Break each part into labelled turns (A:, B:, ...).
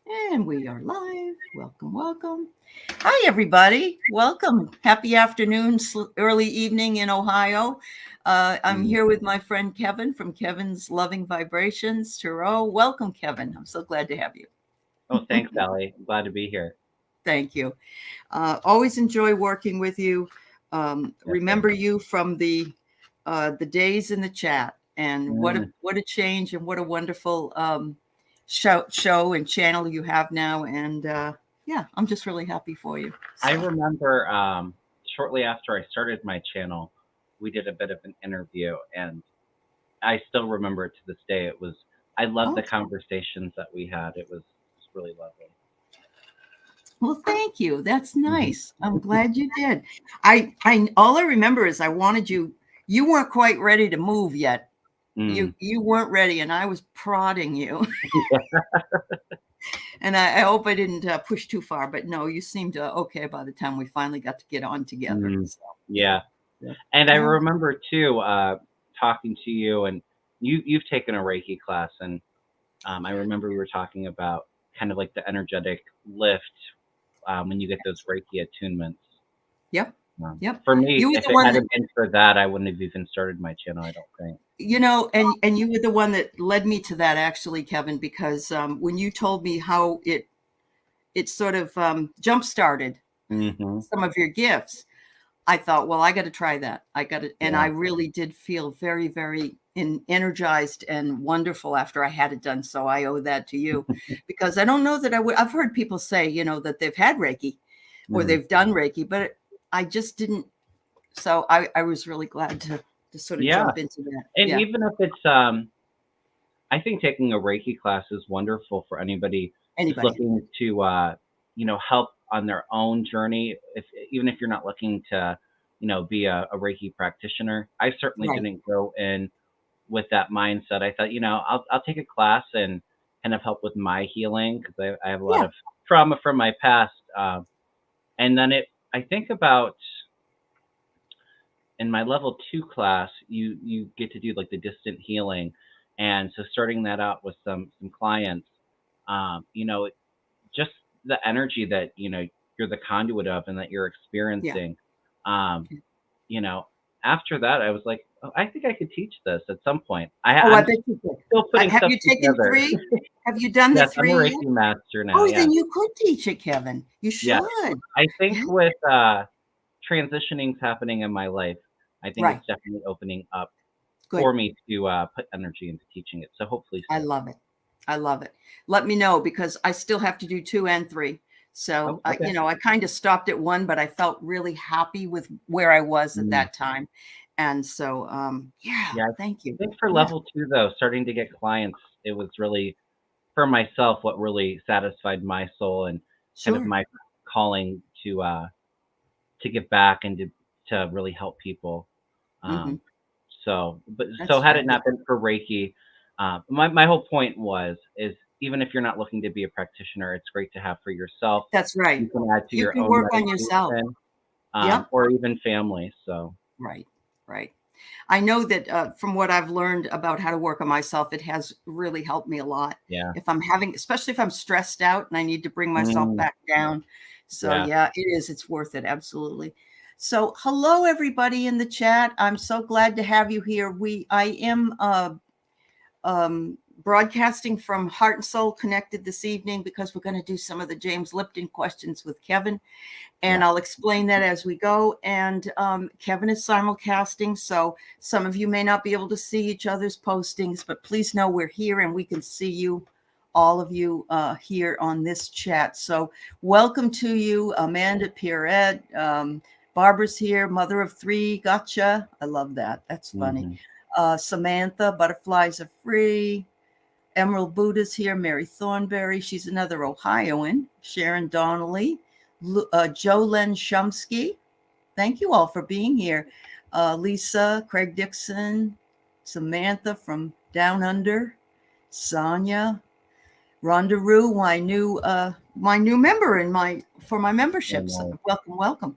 A: And we are live. Welcome, welcome. Hi, everybody. Welcome. Happy afternoon, early evening in Ohio. I'm
B: Mm.
A: here with my friend Kevin from Kevin's Loving Vibrations, Tarot. Welcome, Kevin. I'm so glad to have you.
B: Oh, thanks, Allie. I'm glad to be here.
A: Thank you. Always enjoy working with you.
B: Yes, sir.
A: Remember you from the days in the chat, and
B: Mm.
A: what a change and what a wonderful show and channel you have now. And yeah, I'm just really happy for you.
B: I
A: So
B: remember shortly after I started my channel, we did a bit of an interview, and I still remember it to this day. I love the
A: oh
B: conversations that we had. It was really lovely.
A: well, thank you. That's
B: Mhm.
A: nice. I'm glad you did. I all I remember is I wanted you. You weren't quite ready to move yet.
B: Mm.
A: You weren't ready, and I was prodding you. And I hope I didn't push too far, but no, you seemed okay by the time we finally got to get on together.
B: Mm.
A: So yeah,
B: Yeah,
A: yeah.
B: and I
A: All right.
B: remember too talking to you, and you've taken a Reiki class, and I remember we were talking about kind of like the energetic lift when you get those Reiki attunements.
A: Yep, yep.
B: For me,
A: You were
B: if
A: the
B: it
A: one that
B: hadn't been for that, I wouldn't have even started my channel, I don't think.
A: and you were the one that led me to that actually, Kevin, because when you told me how it sort of jump started
B: Mhm.
A: some of your gifts, I thought, well, I got to try that. I got to, and I
B: Yeah.
A: really did feel very, very energized and wonderful after I had it done. So I owe that to you, because I don't know that I would. I've heard people say, that they've had Reiki or
B: Mm.
A: they've done Reiki, but I just didn't. So I was really glad to sort of
B: Yeah,
A: jump into that.
B: and
A: Yeah,
B: even if it's, I think taking a Reiki class is wonderful for anybody who's
A: anybody.
B: looking to, help on their own journey, even if you're not looking to, be a Reiki practitioner. I certainly
A: Right.
B: didn't go in with that mindset. I thought, I'll take a class and kind of help with my healing because I have a lot
A: Yeah.
B: of trauma from my past. And then I think about in my level two class, you get to do like the distant healing, and so starting that out with some clients, um, you know, just the energy that you're the conduit of and that you're
A: Yeah.
B: experiencing. Um, you know, After that, I was like, oh, I think I could teach this at some point.
A: Oh, I
B: I'm
A: bet you could.
B: still putting
A: Have
B: stuff
A: you taken
B: together.
A: 3? Have you done the
B: Yes, I'm a
A: 3 yet?
B: Reiki master now.
A: Oh,
B: Yeah,
A: then you could teach it, Kevin. You
B: yeah.
A: should.
B: I think
A: Yeah.
B: with transitionings happening in my life, I think
A: Right.
B: it's definitely opening up
A: Good.
B: for me to put energy into teaching it. So hopefully
A: I
B: soon.
A: love it. I love it. Let me know because I still have to do 2 and 3.
B: Oh,
A: So,
B: okay.
A: I kind of stopped at 1, but I felt really happy with where I was at
B: Mm.
A: that time. And so, yeah,
B: Yeah,
A: thank you.
B: I think for
A: Yeah,
B: level two though, starting to get clients, it was really for myself what really satisfied my soul and kind of
A: sure.
B: my calling to give back and to really help people.
A: Hmm.
B: Um, so
A: That's
B: had it not
A: fabulous.
B: been for Reiki, my whole point is even if you're not looking to be a practitioner, it's great to have for yourself.
A: That's right.
B: You can add to
A: You
B: your
A: can
B: own
A: work on yourself.
B: meditation,
A: Yep.
B: or even family. So
A: Right. Right. I know that from what I've learned about how to work on myself, it has really helped me a lot.
B: yeah,
A: If I'm having, especially if I'm stressed out and I need to bring myself
B: mm,
A: back down. So
B: yeah,
A: yeah, it is. It's worth it. Absolutely. So hello, everybody in the chat. I'm so glad to have you here. I am broadcasting from Heart and Soul Connected this evening because we're going to do some of the James Lipton questions with Kevin,
B: yeah.
A: and I'll explain that as we go. And Kevin is simulcasting, so some of you may not be able to see each other's postings, but please know we're here and we can see you, all of you here on this chat. So welcome to you, Amanda Pierrette. Barbara's here, mother of 3. Gotcha. I love that. That's funny.
B: Hmm.
A: Samantha, butterflies are free. Emerald Buddha's here. Mary Thornberry, she's another Ohioan. Sharon Donnelly, Joe Len Shumsky. Thank you all for being here. Lisa, Craig Dixon, Samantha from Down Under, Sonia, Rhonda Rue, my new member in my membership. So
B: And
A: welcome, welcome.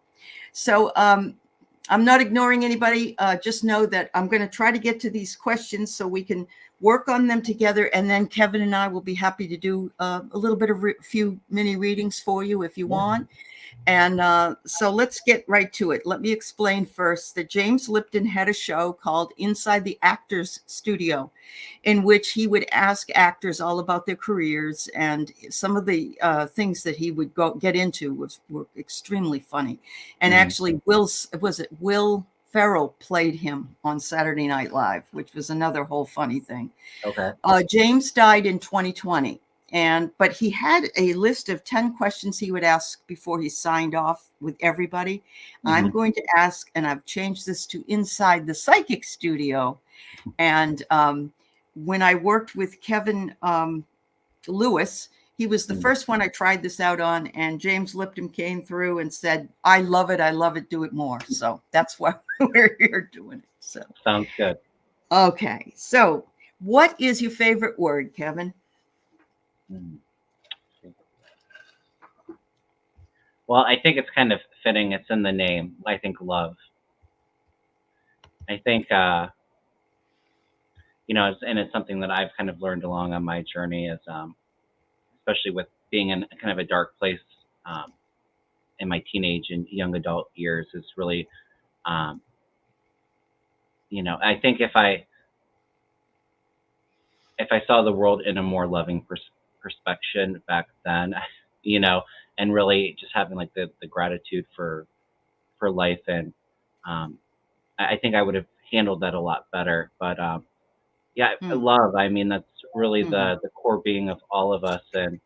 A: So I'm not ignoring anybody. Just know that I'm going to try to get to these questions so we can work on them together, and then Kevin and I will be happy to do a little bit of few mini readings for you if you want. And so let's get right to it. Let me explain first that James Lipton had a show called Inside the Actors Studio, in which he would ask actors all about their careers, and some of the things that he would get into were extremely funny. And actually, Will Ferrell played him on Saturday Night Live, which was another whole funny thing.
B: Okay.
A: James died in 2020. But he had a list of 10 questions he would ask before he signed off with everybody. I'm going to ask, and I've changed this to Inside the Psychic Studio. And when I worked with Kevin Lewis, he was the first one I tried this out on, and James Lipton came through and said, I love it, do it more. So that's why we're here doing it. So
B: Sounds good.
A: Okay, so what is your favorite word, Kevin?
B: Well, I think it's kind of fitting. It's in the name. I think love. I think, and it's something that I've kind of learned along on my journey is, especially with being in kind of a dark place in my teenage and young adult years, is really, I think if I saw the world in a more loving perspective back then, and really just having like the gratitude for life, and I think I would have handled that a lot better. But love, I mean, that's really the core being of all of us, and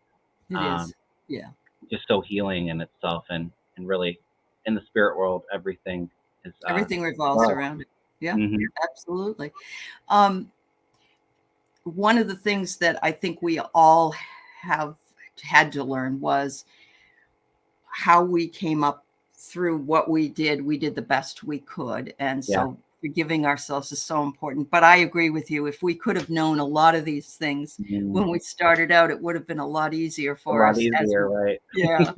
A: It is, yeah,
B: just so healing in itself, and really in the spirit world, everything is
A: everything revolves
B: love.
A: around it. Yeah, absolutely. One of the things that I think we all have had to learn was how we came up through what we did. We did the best we could. And so forgiving ourselves is so important. But I agree with you. If we could have known a lot of these things when we started out, it would have been a lot easier for us.
B: Right?
A: Yeah,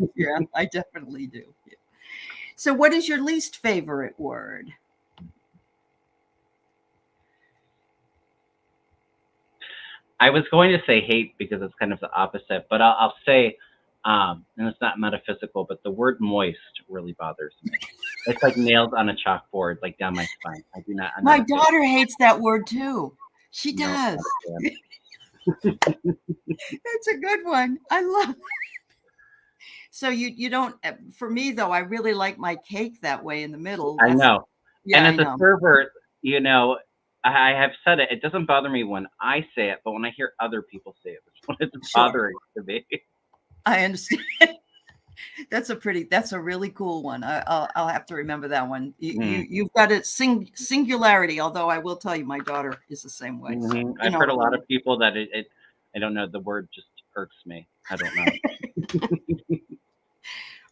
A: I definitely do. Yeah. So what is your least favorite word?
B: I was going to say hate because it's kind of the opposite, but I'll say, and it's not metaphysical, but the word moist really bothers me. It's like nails on a chalkboard, like down my spine. I do not.
A: My daughter hates that word too. She does. That's a good one. I love it. So you don't, for me though, I really like my cake that way in the middle.
B: I know.
A: Yeah,
B: and as a server, I have said it. It doesn't bother me when I say it, but when I hear other people say it, it's when it's bothering to me.
A: I understand. That's a really cool one. I'll have to remember that one. You've got a singularity, although I will tell you, my daughter is the same way. So,
B: I've heard a lot of people that I don't know, the word just irks me. I don't know.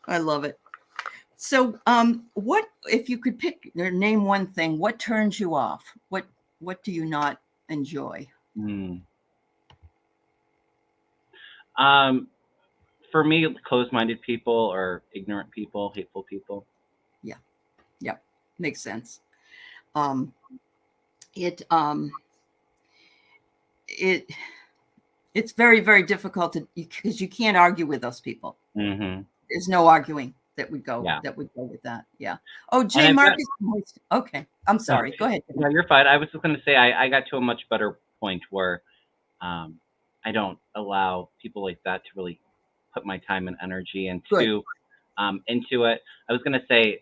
A: I love it. So, what if you could pick or name one thing? What turns you off? What do you not enjoy?
B: For me, closed-minded people or ignorant people, hateful people.
A: Yeah, makes sense. It's very, very difficult because you can't argue with those people. There's no arguing that would go with that. Yeah. Oh, J. Marcus. Okay. I'm sorry. Go ahead.
B: No, you're fine. I was just going to say I got to a much better point where I don't allow people like that to really put my time and energy into it. I was going to say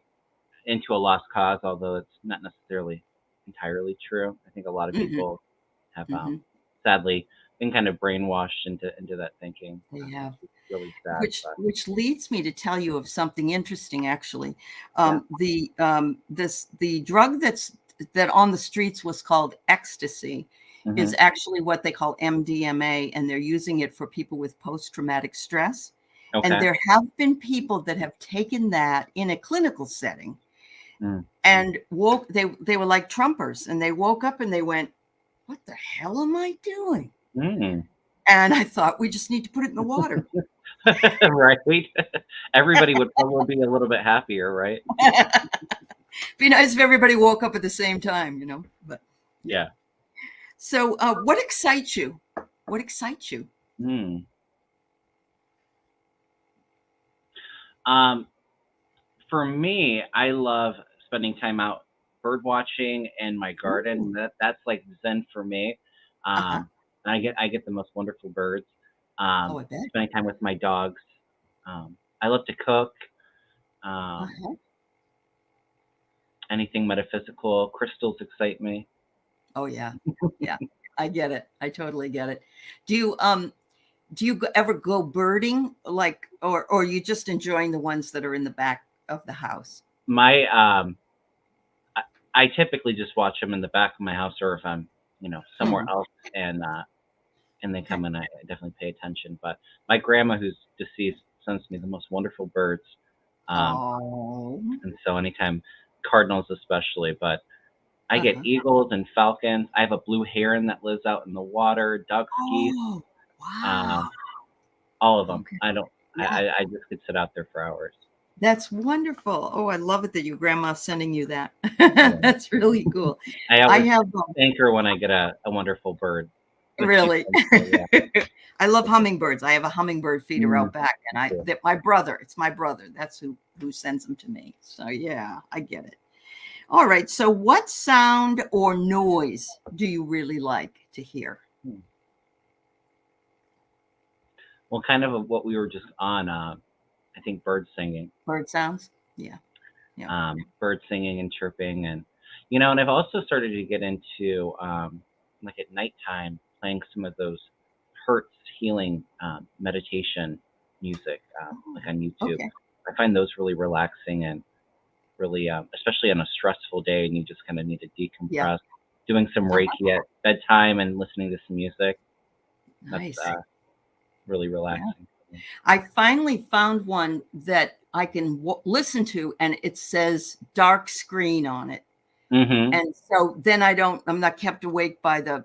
B: into a lost cause, although it's not necessarily entirely true. I think a lot of people have sadly been kind of brainwashed into that thinking.
A: They have.
B: Really sad,
A: which leads me to tell you of something interesting, actually. The drug that on the streets was called ecstasy is actually what they call MDMA, and they're using it for people with post-traumatic stress. And there have been people that have taken that in a clinical setting and they were like Trumpers, and they woke up and they went, what the hell am I doing? And I thought, we just need to put it in the water.
B: Right. Everybody would probably be a little bit happier, right?
A: Be nice if everybody woke up at the same time, but
B: yeah.
A: So, what excites you? What excites you?
B: Hmm. Um, for me, I love spending time out bird watching in my garden.
A: Ooh.
B: That's like zen for me.
A: Uh-huh.
B: And I get the most wonderful birds.
A: Oh, I bet.
B: Spending time with my dogs. I love to cook. Um,
A: Uh-huh.
B: anything metaphysical. Crystals excite me.
A: Oh, yeah. Yeah. I get it. I totally get it. Do you ever go birding, like, or are you just enjoying the ones that are in the back of the house?
B: My I, I typically just watch them in the back of my house, or if I'm somewhere
A: Mhm.
B: else and they
A: Okay.
B: come in, I definitely pay attention. But my grandma, who's deceased, sends me the most wonderful birds. Um,
A: Oh.
B: and so anytime, cardinals especially, but I get
A: Uh-huh.
B: eagles and falcons. I have a blue heron that lives out in the water, ducks, geese,
A: Oh, wow.
B: um, all of them.
A: Okay.
B: I don't.
A: Yeah.
B: I just could sit out there for hours.
A: That's wonderful. Oh, I love it that your grandma's sending you that.
B: Yeah.
A: That's really cool.
B: I
A: I
B: always
A: have
B: thank her when I get a wonderful bird that she
A: really.
B: sends me. Yeah.
A: I love
B: It's
A: hummingbirds. I have a hummingbird feeder
B: mm,
A: out back, and
B: yeah.
A: that my brother. It's my brother. That's who sends them to me. So yeah, I get it. All right. So, what sound or noise do you really like to hear?
B: Hmm. Well, kind of what we were just on. I think bird singing,
A: Bird sounds. Yeah. Yeah.
B: bird singing and chirping, and I've also started to get into like at nighttime playing some of those Hertz healing meditation music, like on YouTube.
A: Okay.
B: I find those really relaxing and really, especially on a stressful day, and you just kind of need to
A: Yeah.
B: decompress. Doing some
A: Uh-huh.
B: Reiki at bedtime and listening to some music. That's
A: Nice.
B: really
A: Yeah.
B: relaxing.
A: I finally found one that I can listen to, and it says dark screen on it.
B: Mm-hmm.
A: And so then I'm not kept awake by the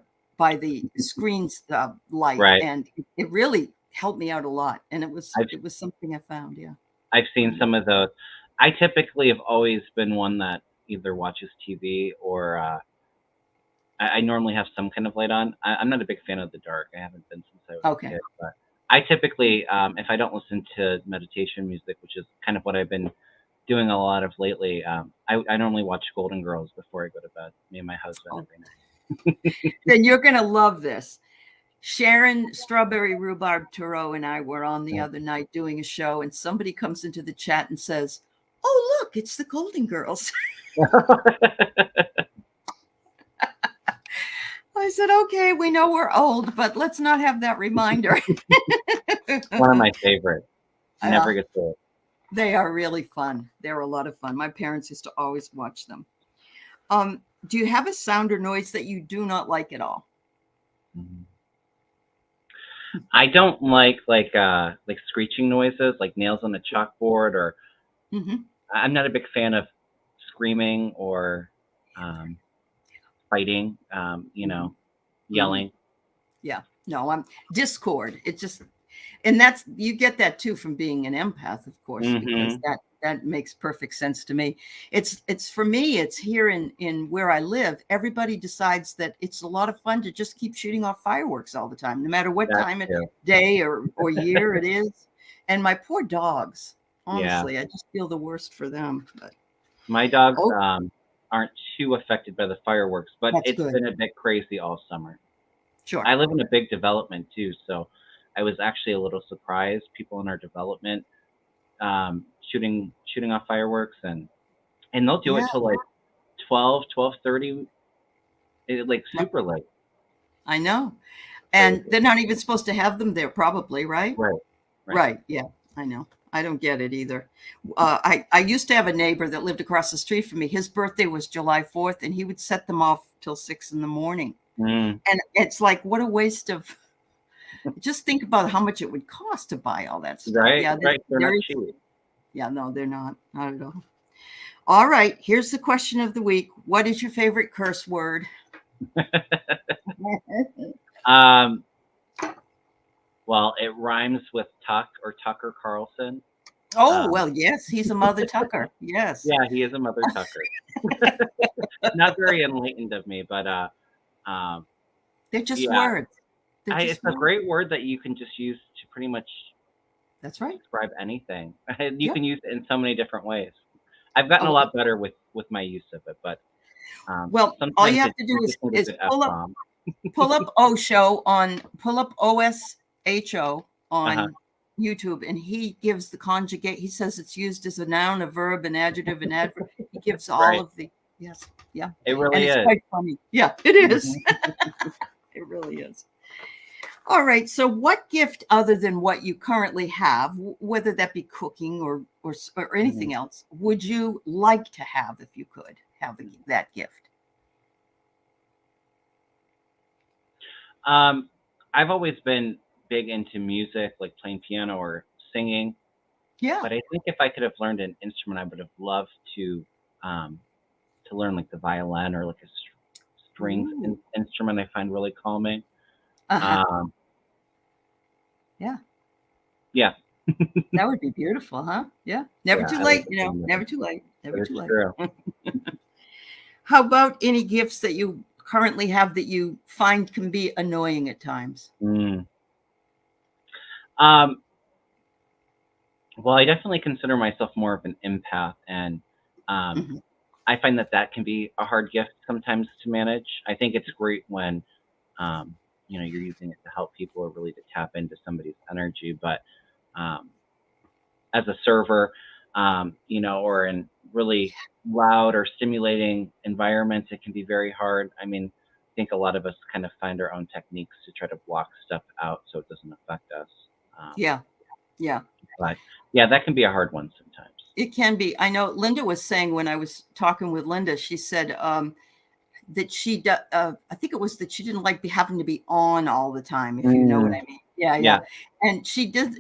A: screen's light,
B: Right.
A: and it really helped me out a lot. And
B: I've
A: it was something I found. Yeah.
B: I've seen
A: Mm.
B: some of those. I typically have always been one that either watches TV or I normally have some kind of light on. I'm not a big fan of the dark. I haven't been since I was a
A: Okay.
B: kid, but I typically, if I don't listen to meditation music, which is kind of what I've been doing a lot of lately, I normally watch Golden Girls before I go to bed. Me and my husband
A: Oh,
B: every night.
A: then you're gonna love this. Sharon Strawberry Rhubarb Thoreau and I were on the other night doing a show, and somebody comes into the chat and says, "Oh, look, it's the Golden Girls." I said, "Okay, we know we're old, but let's not have that reminder."
B: One of my favorites.
A: Yeah,
B: Never gets old.
A: they are really fun. They're a lot of fun. My parents used to always watch them. Do you have a sound or noise that you do not like at all?
B: Mhm. I don't like screeching noises, like nails on a chalkboard, or
A: Hmm.
B: I'm not a big fan of screaming or um, fighting.
A: Hmm. Hmm.
B: Yelling.
A: Yeah, no, I'm Discord. It just, and that's, you get that too from being an empath, of course, because
B: Hmm.
A: that makes perfect sense to me. It's for me, it's here in where I live, everybody decides that it's a lot of fun to just keep shooting off fireworks all the time, no matter what
B: That
A: time of
B: too.
A: day or year it is. And my poor dogs,
B: Yeah.
A: honestly, I just feel the worst for them. But
B: My dogs
A: oh,
B: aren't too affected by the fireworks, but
A: that's
B: it's
A: good.
B: been a bit crazy all summer.
A: Sure.
B: I live in a big development too, so I was actually a little surprised. People in our development shooting off fireworks, and they'll do it
A: Yeah,
B: till like 12:30, like super late.
A: I know. And
B: Crazy.
A: they're not even supposed to have them there, probably, right?
B: Right. Right.
A: Right. Yeah, I know. I don't get it either. I used to have a neighbor that lived across the street from me. His birthday was July 4th, and he would set them off till 6 in the morning.
B: Mm,
A: And it's like, what a waste of, just think about how much it would cost to buy all that stuff.
B: right.
A: Yeah,
B: Right. They're
A: there
B: not
A: is.
B: cheap.
A: Yeah, no, they're not at all. All right. Here's the question of the week. What is your favorite curse word?
B: um. Well, it rhymes with Tuck or Tucker Carlson.
A: Oh,
B: Um,
A: well, yes, he's a Mother Tucker. Yes.
B: yeah, he is a Mother Tucker. Not very enlightened of me, but um,
A: They're just
B: Yeah,
A: words. They're
B: it's
A: just
B: a
A: words.
B: great word that you can just use to pretty much
A: That's right.
B: describe anything. You
A: Yep.
B: can use it in so many different ways. I've gotten a
A: Oh,
B: lot better with my use of it, but
A: well, all you
B: sometimes
A: have to do
B: you just need a
A: is
B: good F bomb.
A: pull up OSHO
B: Uh-huh.
A: on YouTube, and he gives the conjugate. He says it's used as a noun, a verb, an adjective, an adverb. He gives all
B: Right.
A: of the yes, yeah,
B: It
A: and
B: really
A: it's
B: is.
A: quite funny. Yeah, it is.
B: Mhm.
A: It really is. All right. So, what gift other than what you currently have, whether that be cooking or
B: Mhm.
A: anything else, would you like to have if you could have that gift?
B: Um, I've always been big into music, like playing piano or singing.
A: Yeah.
B: But I think if I could have learned an instrument, I would have loved um, to learn like the violin or like a strings
A: Ooh.
B: instrument. I find really calming.
A: Uh-huh.
B: Um,
A: Yeah.
B: yeah,
A: That would be beautiful, huh? Yeah. Never
B: yeah,
A: too
B: I would
A: late,
B: definitely love
A: never
B: it.
A: too late. Never
B: But
A: too
B: it's
A: late.
B: true.
A: How about any gifts that you currently have that you find can be annoying at times?
B: Mm. Um, well, I definitely consider myself more of an empath, and um,
A: Mhm.
B: I find that that can be a hard gift sometimes to manage. I think it's great when um, you're using it to help people or really to tap into somebody's energy, but um, as a server, or in really loud or stimulating environments, it can be very hard. I mean, I think a lot of us kind of find our own techniques to try to block stuff out so it doesn't affect us. Um,
A: Yeah. Yeah.
B: but yeah, that can be a hard one sometimes.
A: It can be. I know Linda was saying when I was talking with Linda, she said that I think it was that she didn't like having to be on all the time, if you know what
B: Mm,
A: I mean. Yeah, yeah.
B: yeah,
A: And she did,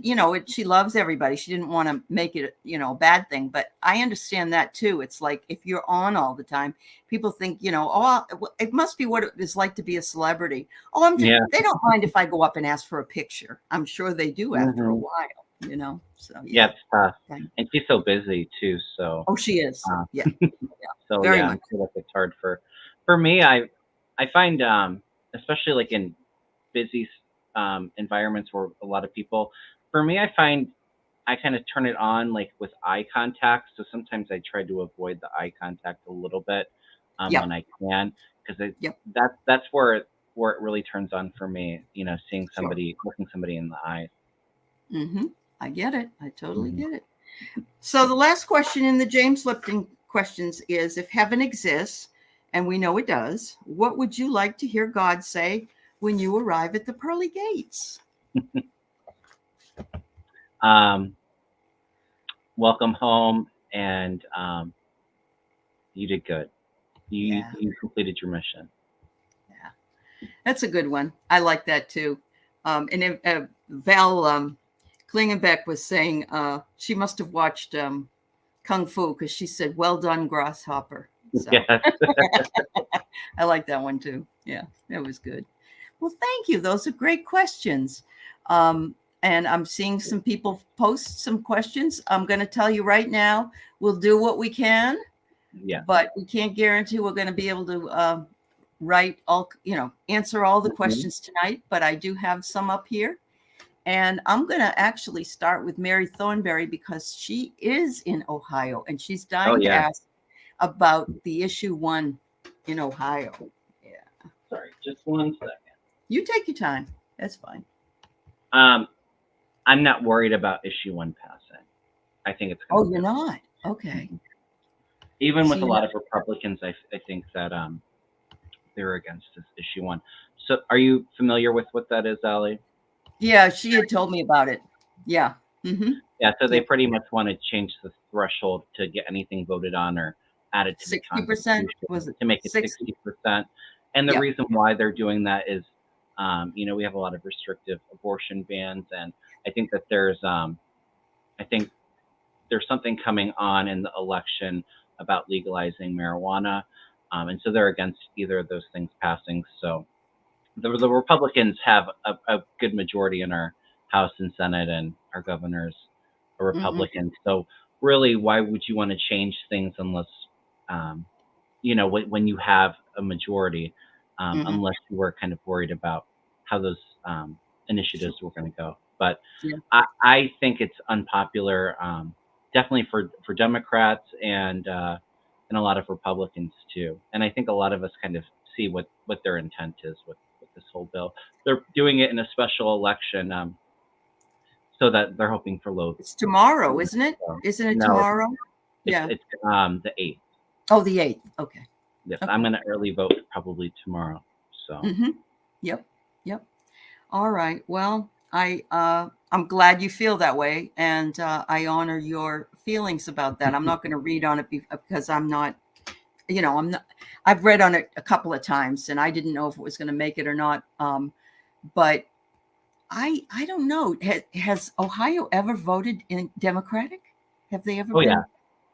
A: she loves everybody. She didn't want to make it, a bad thing. But I understand that too. It's like if you're on all the time, people think, oh, it must be what it is like to be a celebrity. Oh,
B: yeah,
A: they don't mind if I go up and ask for a picture. I'm sure they do after a
B: hmm
A: while. So
B: yeah.
A: yeah.
B: It's tough,
A: Okay.
B: and she's so busy too. So
A: Oh, she is.
B: uh,
A: Yeah, yeah,
B: So
A: very
B: yeah, I
A: much.
B: feel like it's hard for me. I find especially like in busy environments where a lot of people. For me, I find I kind of turn it on like with eye contact. So sometimes I try to avoid the eye contact a little bit when
A: Yep.
B: I can, because
A: Yep.
B: that's where it really turns on for me. Seeing
A: Sure.
B: somebody, looking somebody in the eye.
A: Hmm. I get it. I totally
B: Hmm.
A: get it. So the last question in the James Lipton questions is, if heaven exists, and we know it does, what would you like to hear God say when you arrive at the pearly gates?
B: Um, Welcome home, and you did good. You
A: Yeah,
B: you completed your mission.
A: yeah, that's a good one. I like that too. Val Klingenbeck was saying she must have watched Kung Fu because she said, "Well done, grasshopper." So
B: Yes.
A: I like that one too. Yeah, that was good. Well, thank you. Those are great questions. Um, and I'm seeing some people post some questions. I'm going to tell you right now, we'll do what we can,
B: Yeah.
A: but we can't guarantee we're going to be able to answer all the
B: Mhm.
A: questions tonight. But I do have some up here. And I'm going to actually start with Mary Thornberry because she is in Ohio and she's
B: Oh,
A: dying to
B: yeah.
A: ask about the issue 1 in Ohio. Yeah.
B: Sorry, just one second.
A: You take your time. That's fine.
B: Um, I'm not worried about issue one passing. I think it's going
A: Oh,
B: to
A: you're
B: fail.
A: not? Okay.
B: Mhm. Even
A: So
B: with a
A: you're
B: lot
A: not.
B: of Republicans, I think that they're against this issue one. So, are you familiar with what that is, Ali?
A: Yeah, she had told me about it. Yeah. Mm-hmm.
B: Yeah. So they
A: Yep.
B: pretty much want to change the threshold to get anything voted on or added to the
A: 60%,
B: Constitution
A: was it
B: to make it
A: 60?
B: 60%. And the
A: Yep.
B: reason why they're doing that is, we have a lot of restrictive abortion bans, and I think that I think there's something coming on in the election about legalizing marijuana, and so they're against either of those things passing. So the Republicans have a good majority in our House and Senate, and our governors are
A: Mm-hmm.
B: Republicans. So really, why would you want to change things unless, when you have a majority?
A: Hmm.
B: unless you were kind of worried about how those initiatives were going to go. But
A: Yeah.
B: I think it's unpopular, definitely for Democrats and a lot of Republicans too. And I think a lot of us kind of see what their intent is with this whole bill. They're doing it in a special election, so that they're hoping for low.
A: It's tomorrow, isn't it?
B: So,
A: Isn't it
B: no,
A: tomorrow? Yeah.
B: it's the 8th.
A: Oh, the 8th. Okay.
B: Yes, I'm
A: Okay.
B: gonna early vote probably tomorrow. So
A: Hmm. Yep. Yep. All right. Well, I'm glad you feel that way, and I honor your feelings about that. I'm not going to read on it because I'm not, I'm not. I've read on it a couple of times, and I didn't know if it was going to make it or not. But I don't know. Has Ohio ever voted in Democratic? Have they ever
B: oh yeah,
A: been?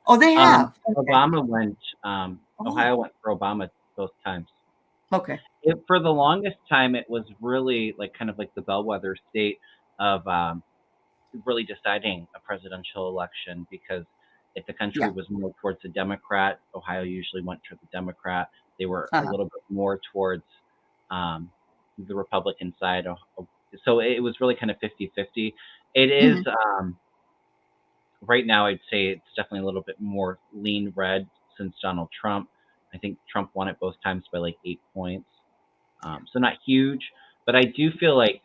A: Oh, they have. Okay.
B: Obama went.
A: Oh,
B: Ohio went for Obama both times.
A: okay.
B: For the longest time, it was really like kind of like the bellwether state of really deciding a presidential election, because if the country
A: Yeah.
B: was more towards a Democrat, Ohio usually went to the Democrat. They were a
A: Uh-huh.
B: little bit more towards um, the Republican side. So it was really kind of 50-50. It is
A: Hmm.
B: right now, I'd say it's definitely a little bit more lean red since Donald Trump. I think Trump won it both times by like 8 points. So not huge, but I do feel like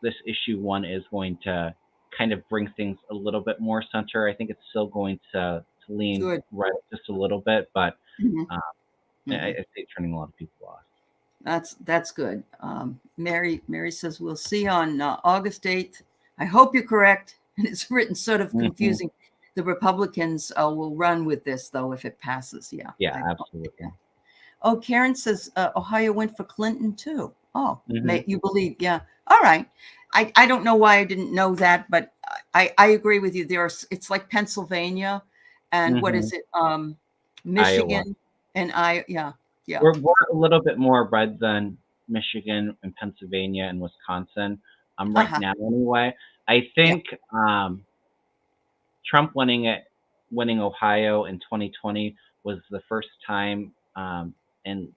B: this issue one is going to kind of bring things a little bit more center. I think it's still going to lean
A: Good.
B: right just a little bit, but
A: Hmm.
B: um, I
A: Hmm.
B: see it turning a lot of people off.
A: That's good. Mary says we'll see on August 8th. I hope you're correct. And it's written sort of
B: Hmm.
A: confusing. The Republicans will run with this though if it passes. Yeah.
B: Yeah, absolutely.
A: Yeah. Oh, Karen says Ohio went for Clinton too. Oh,
B: Hmm.
A: you believe? Yeah. All right. I don't know why I didn't know that, but I agree with you. It's like Pennsylvania, and what
B: Hmm.
A: is it?
B: Iowa.
A: Michigan, and I. Yeah. Yeah.
B: We're a little bit more red than Michigan and Pennsylvania and Wisconsin.
A: Uh
B: Right
A: huh.
B: now anyway. I
A: Yeah.
B: think Trump winning Ohio in 2020 was the first time, in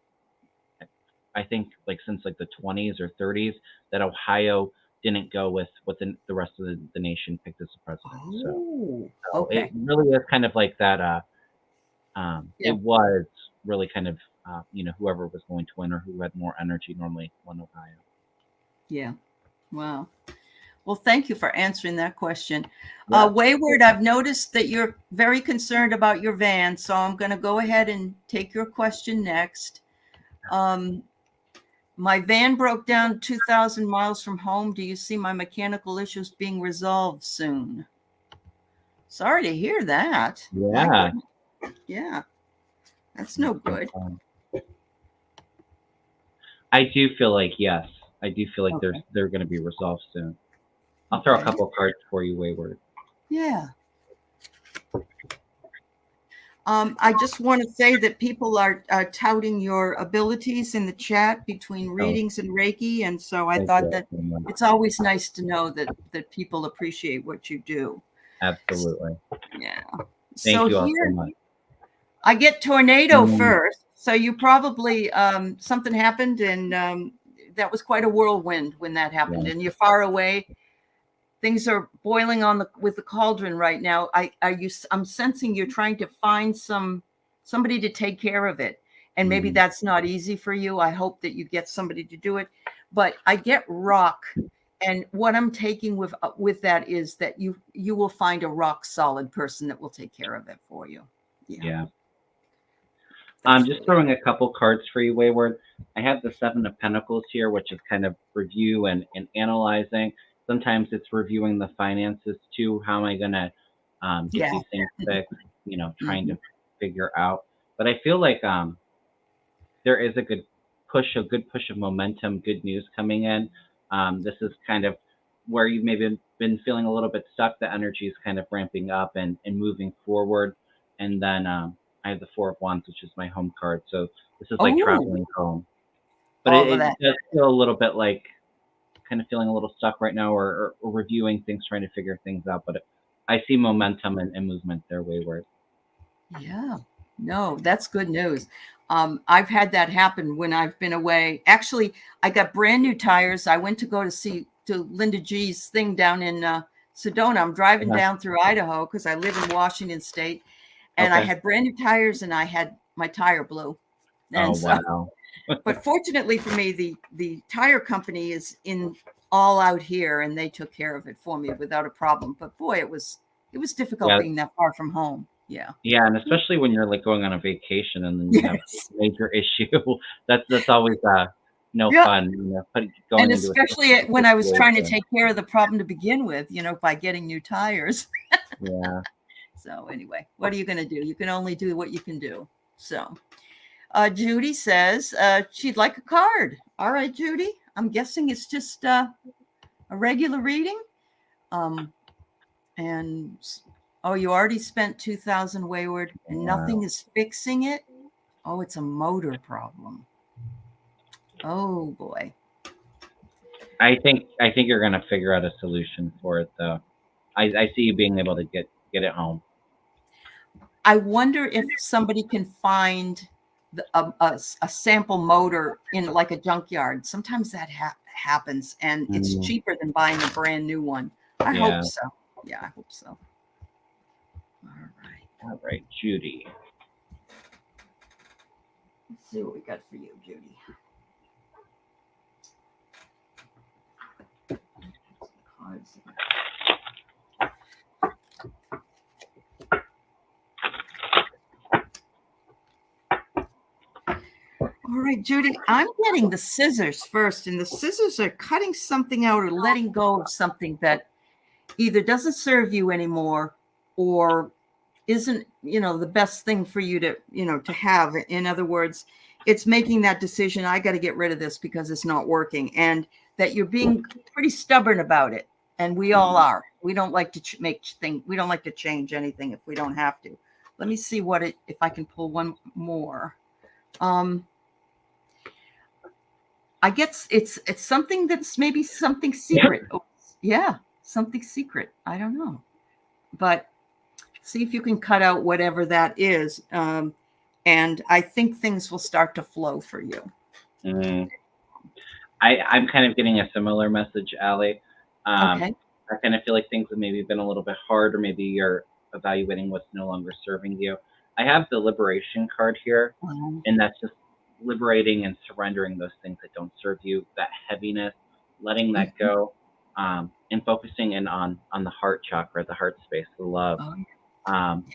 B: I think like since like the 20s or 30s, that Ohio didn't go with what the rest of the nation picked as the president. So,
A: Oh.
B: so it
A: Okay.
B: really is kind of like that. It
A: Yeah.
B: was really kind of whoever was going to win or who had more energy normally won Ohio.
A: Yeah. Wow. Well, thank you for answering that question.
B: Yeah.
A: Wayward, I've noticed that you're very concerned about your van, so I'm going to go ahead and take your question next. Um, my van broke down 2,000 miles from home. Do you see my mechanical issues being resolved soon? Sorry to hear that. My
B: Yeah.
A: goodness. Yeah, that's
B: That's
A: no
B: no
A: good.
B: problem. I do feel like yes. I do feel like
A: Okay.
B: they're going to be resolved soon. I'll throw a
A: Okay.
B: couple of cards for you, Wayward.
A: Yeah. I just want to say that people are touting your abilities in the chat between
B: Oh,
A: readings and Reiki, and so I
B: thank
A: thought
B: you
A: that
B: so much.
A: it's always nice to know that people appreciate what you do.
B: Absolutely.
A: Yeah.
B: Thank
A: So
B: you all so
A: here
B: much.
A: I get tornado
B: Mm,
A: first. So you probably something happened, and that was quite a whirlwind when that happened.
B: yeah.
A: And you're far away. Things are boiling on the with the cauldron right now. I'm sensing you're trying to find somebody to take care of it, and maybe
B: Hmm.
A: that's not easy for you. I hope that you get somebody to do it, but I get rock, and what I'm taking with that is that you will find a rock solid person that will take care of it for you. Yeah,
B: Yeah. I'm
A: that's
B: just
A: really
B: throwing a couple cards for you, Wayward. I have the Seven of Pentacles here, which is kind of review and analyzing. Sometimes it's reviewing the finances too. How am I going to get
A: yeah.
B: these things fixed? Trying
A: Mhm.
B: to figure out. But I feel like there is a good push of momentum, good news coming in. This is kind of where you've maybe been feeling a little bit stuck. The energy is kind of ramping up and moving forward. And then I have the Four of Wands, which is my home card. So this is like
A: Oh,
B: traveling home. But
A: all of
B: it
A: that.
B: does feel a little bit like kind of feeling a little stuck right now, or reviewing things, trying to figure things out. But I see momentum and movement there, Wayward.
A: Yeah. No, that's good news. I've had that happen when I've been away. Actually, I got brand new tires. I went to go to see to Linda G's thing down in Sedona. I'm driving
B: Uh-huh.
A: down through Idaho because I live in Washington State, and I
B: Okay.
A: had brand new tires, and I had my tire blew.
B: Oh,
A: And so,
B: wow.
A: but fortunately for me, the tire company is in all out here, and they took care of it for me without a problem. But boy, it was difficult
B: Yeah.
A: being that far from home. Yeah.
B: Yeah, and especially when you're, like, going on a vacation and then you have a
A: Yes.
B: major issue, that's always, no
A: Yeah.
B: fun,
A: And
B: going into a
A: especially
B: stressful
A: when I was trying to
B: situation.
A: take care of the problem to begin with, by getting new tires.
B: Yeah.
A: So anyway, what are you going to do? You can only do what you can do. So Judy says she'd like a card. All right, Judy. I'm guessing it's just a regular reading. And oh, you already spent 2,000 Wayward, and nothing
B: Wow.
A: is fixing it. Oh, it's a motor problem. Oh boy.
B: I think you're gonna figure out a solution for it, though. I see you being able to get it home.
A: I wonder if somebody can find a sample motor in like a junkyard. Sometimes that happens, and it's
B: Mm,
A: cheaper than buying a brand new one. I
B: yeah.
A: hope so. Yeah, I hope so. All right.
B: All right, Judy.
A: Let's see what we got for you, Judy. Cards. All right, Judy, I'm getting the scissors first, and the scissors are cutting something out or letting go of something that either doesn't serve you anymore or isn't, the best thing for you to, to have. In other words, it's making that decision. I got to get rid of this because it's not working, and that you're being pretty stubborn about it. And we all are. We don't like to make things. We don't like to change anything if we don't have to. Let me see if I can pull one more. I guess it's something that's maybe something secret. Oh, yeah, something secret. I don't know, but see if you can cut out whatever that is, and I think things will start to flow for you.
B: Mm. I'm kind of getting a similar message, Allie.
A: Okay.
B: I kind of feel like things have maybe been a little bit hard, or maybe you're evaluating what's no longer serving you. I have the liberation card here, and that's just liberating and surrendering those things that don't serve you, that heaviness, letting that
A: Mhm.
B: go, and focusing in on the heart chakra, the heart space, the love.
A: Oh,
B: Um,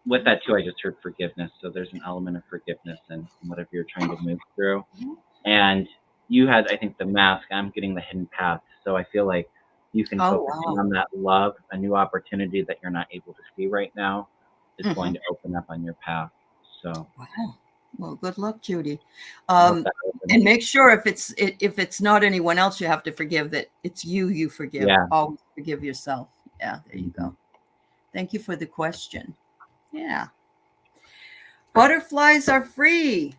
B: with that too, I just heard forgiveness. So there's an element of forgiveness in whatever you're trying to move through.
A: yeah.
B: And you had, I think, the mask. I'm getting the hidden path. So I feel like you can
A: Oh,
B: focus in
A: wow.
B: on that love, a new opportunity that you're not able to see right now is
A: Hmm.
B: going to open up on your path. So
A: Wow. Well, good luck, Judy.
B: I hope that
A: And
B: opens.
A: make sure if it's not anyone else you have to forgive, that it's you forgive.
B: Yeah.
A: Always forgive yourself. Yeah, there you
B: Mhm.
A: go. Thank you for the question. Yeah. Butterflies are free.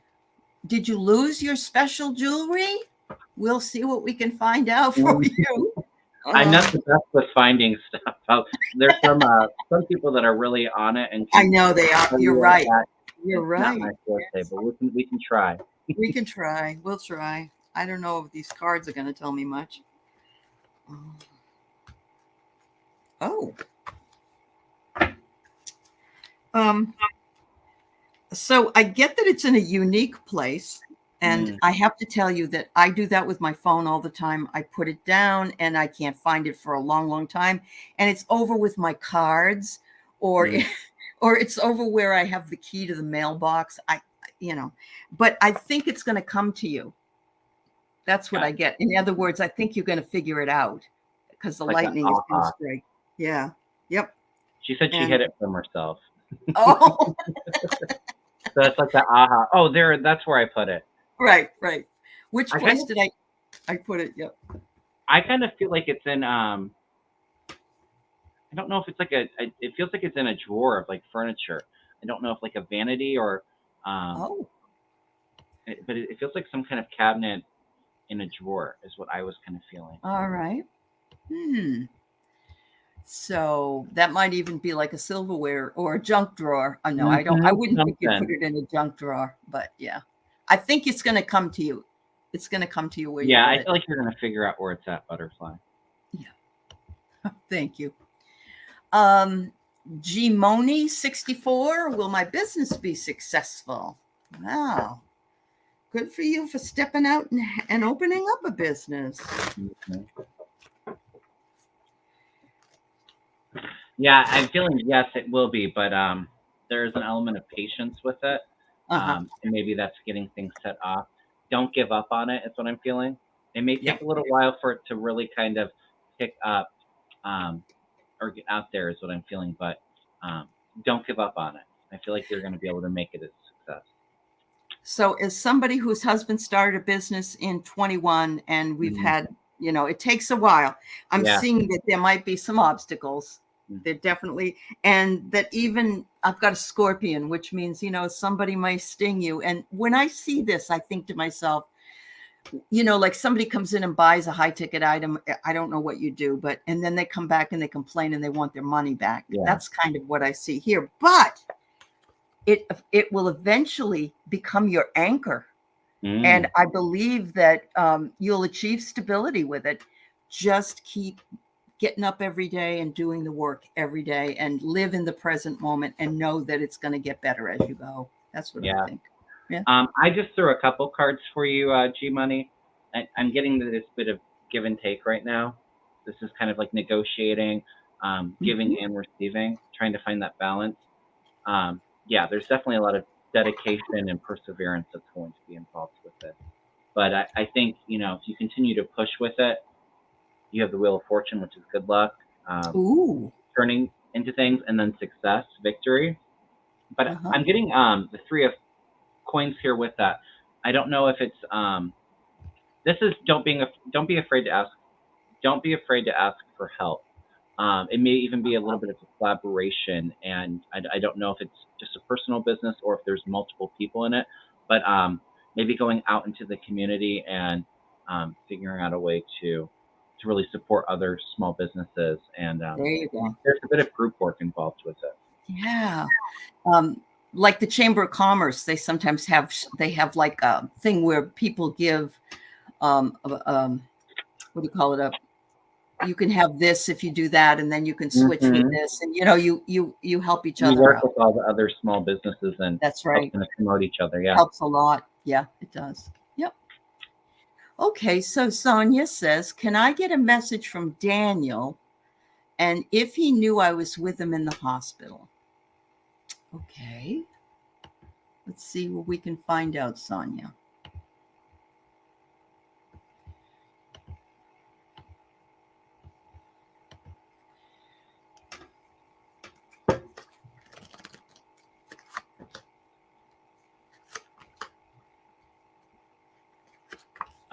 A: Did you lose your special jewelry? We'll see what we can find out for
B: Mm,
A: you.
B: I'm
A: Uh,
B: not the best with finding stuff out. There's some people that are really on it and
A: I
B: can
A: know they are.
B: tell
A: You're
B: you where it's
A: right.
B: at.
A: You're
B: It's not
A: right.
B: my forte,
A: Yes.
B: but we can try.
A: We can try. We'll try. I don't know if these cards are going to tell me much. Oh. Um, so I get that it's in a unique place. And
B: Mm,
A: I have to tell you that I do that with my phone all the time. I put it down and I can't find it for a long, long time. And it's over with my cards, or
B: mm,
A: or it's over where I have the key to the mailbox. But I think it's going to come to you. That's what
B: got
A: I
B: it.
A: get. In other words, I think you're going to figure it out because the
B: It's like a
A: lightning is going to
B: aha.
A: strike. Yeah. Yep.
B: She said she
A: And
B: hid it from herself.
A: oh,
B: So it's like the aha. Oh, there. That's where I put it.
A: right, right. Which
B: I kind
A: place
B: of
A: did I put it? Yep.
B: I kind of feel like it's in. I don't know if it's like it feels like it's in a drawer of like furniture. I don't know if like a vanity or. Um.
A: Oh,
B: But it feels like some kind of cabinet in a drawer is what I was kind of feeling.
A: all right. Hmm. So that might even be like a silverware or a junk drawer. No, I don't. I wouldn't think you'd put
B: Something.
A: it in a junk drawer, but yeah, I think it's going to come to you. It's going to come to you where you
B: Yeah,
A: put
B: I
A: it.
B: feel like you're gonna figure out where it's at, Butterfly.
A: Yeah. Thank you. Um, Gmoni 64. Will my business be successful? Wow. Good for you for stepping out and opening up a business.
B: Mhm. Yeah, I'm feeling yes, it will be, but there's an element of patience with it,
A: Uh-huh.
B: and maybe that's getting things set off. Don't give up on it. Is what I'm feeling. It may
A: Yeah.
B: take a little while for it to really kind of pick up, um, or get out there. Is what I'm feeling, but um, don't give up on it. I feel like you're going to be able to make it a success.
A: So as somebody whose husband started a business in 21 and we've
B: Mhm.
A: had, it takes a while. I'm
B: Yeah.
A: seeing that there might be some obstacles.
B: Mm.
A: There definitely, and that even I've got a scorpion, which means, somebody might sting you. And when I see this, I think to myself, like somebody comes in and buys a high ticket item. I don't know what you do, and then they come back and they complain and they want their money back.
B: Yeah.
A: That's kind of what I see here. But it will eventually become your anchor. And
B: Mm.
A: I believe that you'll achieve stability with it. Just keep getting up every day and doing the work every day and live in the present moment and know that it's going to get better as you go. That's what I
B: Yeah.
A: think. Yeah.
B: I just threw a couple cards for you, G Money. I'm getting this bit of give and take right now. This is kind of like negotiating, giving
A: Mhm.
B: and receiving, trying to find that balance. Yeah, there's definitely a lot of dedication and perseverance that's going to be involved with it. But I think, if you continue to push with it, you have the Wheel of Fortune, which is good luck,
A: Ooh.
B: turning into things, and then success, victory. But
A: Uh-huh.
B: I'm getting the Three of Coins here with that. I don't know if it's this is don't be afraid to ask. Don't be afraid to ask for help. It may even be a little bit of a collaboration, and I don't know if it's just a personal business or if there's multiple people in it, but maybe going out into the community and figuring out a way to really support other small businesses, and
A: There you go.
B: there's a bit of group work involved with it.
A: Yeah. Um, like the Chamber of Commerce, they sometimes have like a thing where people give what do you call it, you can have this if you do that, and then you can switch with
B: Hmm.
A: this, and you help each
B: You
A: other
B: work
A: out.
B: with all the other small businesses and
A: That's
B: help
A: right.
B: kind of promote each other. Yeah.
A: Helps a lot. Yeah, it does. Yep. Okay, so Sonia says, can I get a message from Daniel, and if he knew I was with him in the hospital? Okay, let's see what we can find out, Sonia.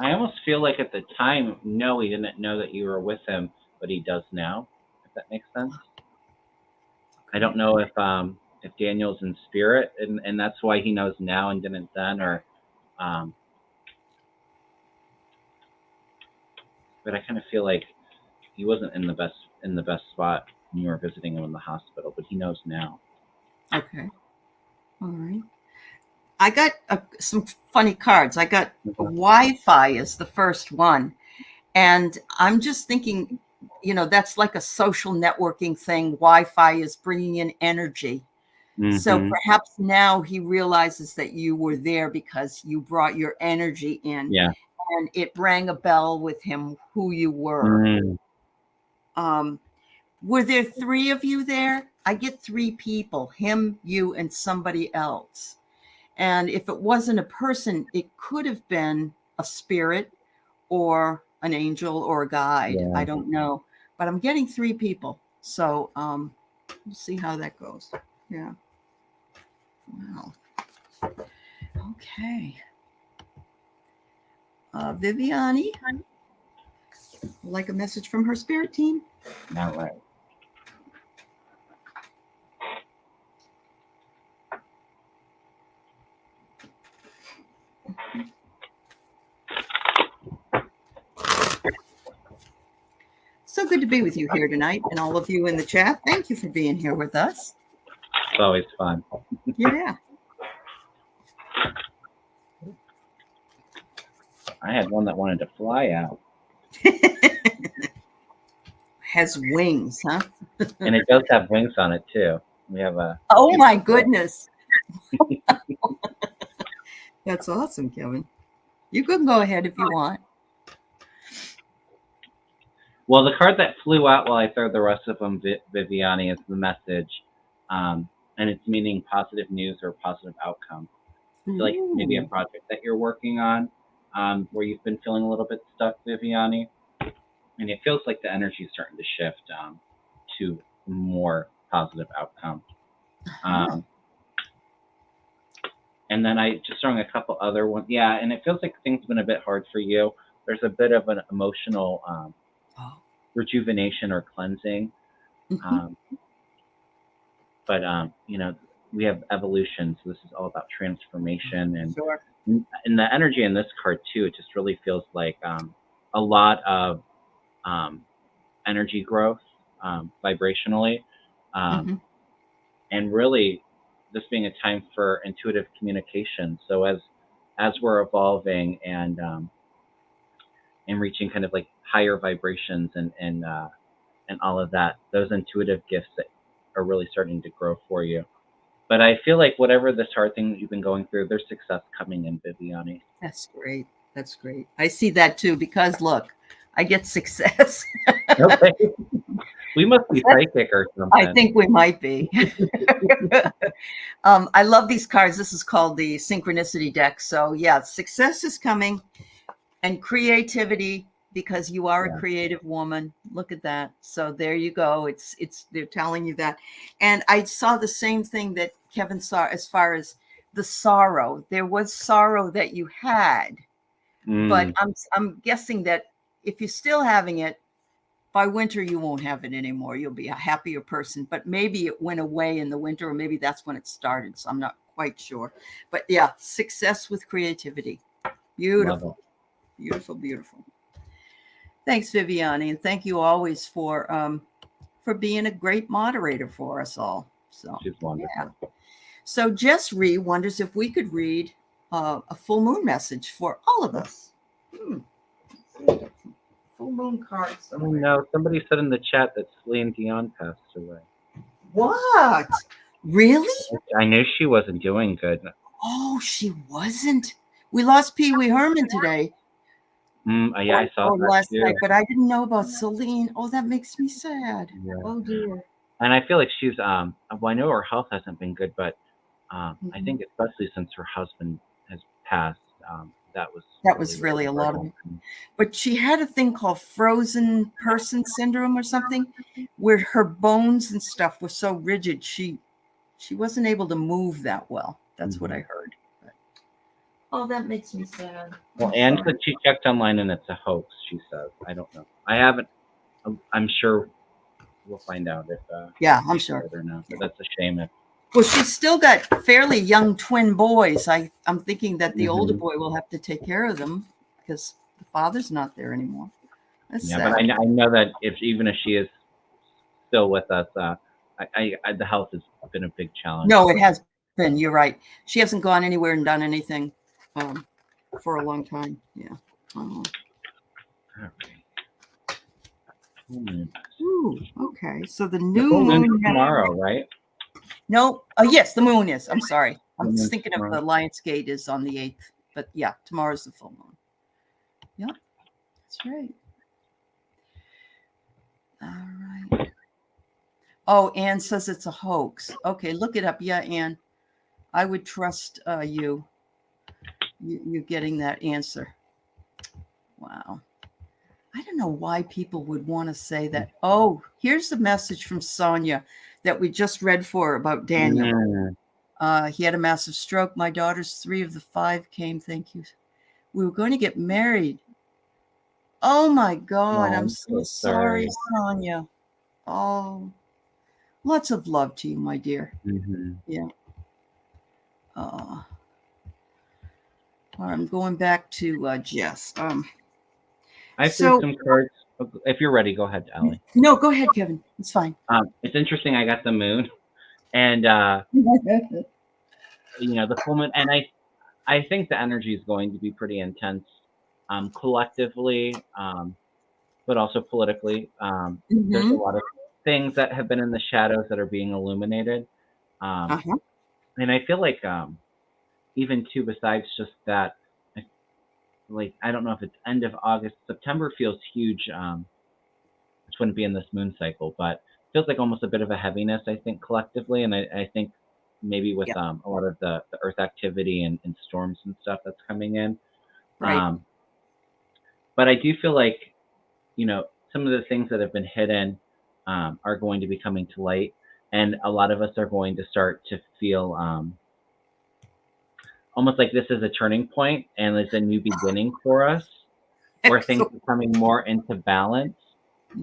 B: I almost feel like at the time, no, he didn't know that you were with him, but he does now. If that makes sense. I don't know if Daniel's in spirit and that's why he knows now and didn't then, or um, but I kind of feel like he wasn't in the best spot when you were visiting him in the hospital, but he knows now.
A: Okay, all right. I got some funny cards. I got
B: Mhm.
A: Wi-Fi is the first one. And I'm just thinking, that's like a social networking thing. Wi-Fi is bringing in energy. So
B: Mhm.
A: perhaps now he realizes that you were there because you brought your energy in
B: Yeah.
A: and it rang a bell with him who you were.
B: Mm.
A: Um, were there three of you there? I get three people, him, you, and somebody else. And if it wasn't a person, it could have been a spirit or an angel or a guide. I
B: Yeah.
A: don't know, but I'm getting three people. So we'll see how that goes. Yeah. Wow. Okay. Viviani, like a message from her spirit team.
B: All right.
A: So good to be with you here tonight, and all of you in the chat. Thank you for being here with us.
B: It's always fun.
A: Yeah.
B: I had one that wanted to fly out.
A: Has wings, huh?
B: And it does have wings on it too. We have a
A: Oh my goodness. That's awesome, Kevin. You can go ahead if you want.
B: Well, the card that flew out while I throw the rest of them, Viviani, is the message. And it's meaning positive news or positive outcome. I feel like maybe a project that you're working on where you've been feeling a little bit stuck, Viviani. And it feels like the energy is starting to shift to more positive outcome. And then I just throwing a couple other ones. Yeah, and it feels like things have been a bit hard for you. There's a bit of an emotional rejuvenation or cleansing. But, we have evolution. So this is all about transformation. And,
A: Sure.
B: and the energy in this card, too, it just really feels like a lot of energy growth vibrationally. And really this being a time for intuitive communication. So as we're evolving and reaching kind of like higher vibrations and all of that, those intuitive gifts that are really starting to grow for you. But I feel like whatever this hard thing that you've been going through, there's success coming in, Viviani.
A: That's great. That's great. I see that too, because look, I get success.
B: Okay. We must be psychic or something.
A: I think we might be. I love these cards. This is called the Synchronicity deck. So yeah, success is coming, and creativity, because you are a creative woman. Look at that. So there you go. It's they're telling you that. And I saw the same thing that Kevin saw as far as the sorrow. There was sorrow that you had, but I'm guessing that if you're still having it, by winter you won't have it anymore. You'll be a happier person. But maybe it went away in the winter, or maybe that's when it started. So I'm not quite sure. But yeah, success with creativity. Beautiful. Beautiful, beautiful. Thanks, Viviani, and thank you always for being a great moderator for us all. So
B: she's wonderful.
A: Yeah. So Jess Ree wonders if we could read a full moon message for all of us. Full moon cards. Somewhere.
B: No, somebody said in the chat that Celine Dion passed away.
A: What? Really?
B: I knew she wasn't doing good.
A: Oh, she wasn't. We lost Pee Wee Herman today.
B: Yeah, I saw that
A: last
B: too.
A: night, but I didn't know about Celine. Oh, that makes me sad.
B: Yeah.
A: Oh dear.
B: And I feel like she's well, I know her health hasn't been good, but I think especially since her husband has passed, that was
A: really a lot of it. But she had a thing called frozen person syndrome or something, where her bones and stuff were so rigid she wasn't able to move that well. That's what I heard. But, oh, that makes me sad.
B: Well, Anne said she checked online and it's a hoax, she says. I don't know. I haven't. I'm sure we'll find out if
A: I'm sure.
B: Or not, but that's a shame.
A: Well, she's still got fairly young twin boys. I'm thinking that the older boy will have to take care of them because the father's not there anymore. That's sad.
B: But I know that even if she is still with us, the health has been a big challenge.
A: No, it has been. You're right. She hasn't gone anywhere and done anything for a long time. Yeah. Ooh, okay. So the new moon
B: tomorrow, right?
A: No. Oh, yes, the moon is. I'm sorry. I'm just thinking of the Lionsgate is on the 8th. But yeah, tomorrow's the full moon. Yep. That's right. All right. Oh, Anne says it's a hoax. Okay, look it up. Yeah, Anne. I would trust you getting that answer. Wow. I don't know why people would want to say that. Oh, here's the message from Sonia that we just read for about Daniel. He had a massive stroke. My daughters, 3 of the 5 came. Thank you. We were going to get married. Oh my God. I'm so sorry, Sonia. Oh, lots of love to you, my dear. Yeah. I'm going back to Jess.
B: I threw some cards If you're ready, go ahead, Ellie.
A: No, go ahead, Kevin. It's fine.
B: It's interesting. I got the moon, and the full moon, and I think the energy is going to be pretty intense, collectively, but also politically. There's a
A: Hmm.
B: lot of things that have been in the shadows that are being illuminated, um,
A: Uh-huh.
B: and I feel like even too, besides just that, I don't know if it's end of August, September feels huge. Which wouldn't be in this moon cycle, but feels like almost a bit of a heaviness, I think, collectively. And I think maybe with
A: Yeah.
B: a lot of the Earth activity and storms and stuff that's coming in.
A: Right.
B: Um, but I do feel like, some of the things that have been hidden are going to be coming to light. And a lot of us are going to start to feel almost like this is a turning point and it's a new beginning for us, where things
A: Excellent.
B: are coming more into balance,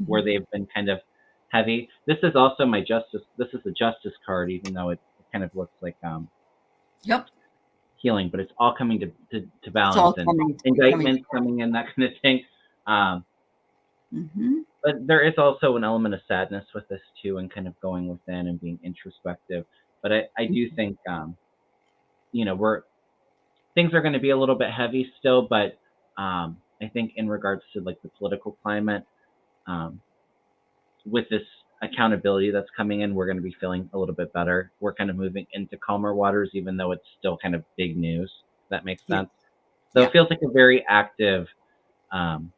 B: where
A: Mhm.
B: they've been kind of heavy. This is also my justice. This is the justice card, even though it kind of looks like
A: Yep.
B: healing, but it's all coming to
A: It's
B: balance
A: all
B: and
A: coming
B: indictments
A: together.
B: coming in, that kind of thing. Um,
A: Hmm.
B: but there is also an element of sadness with this too, and kind of going within and being introspective. But I do think we're things are going to be a little bit heavy still, but I think in regards to like the political climate, um, with this accountability that's coming in, we're going to be feeling a little bit better. We're kind of moving into calmer waters, even though it's still kind of big news. If that makes
A: Yeah.
B: sense. So
A: Yeah.
B: it feels like a very active um,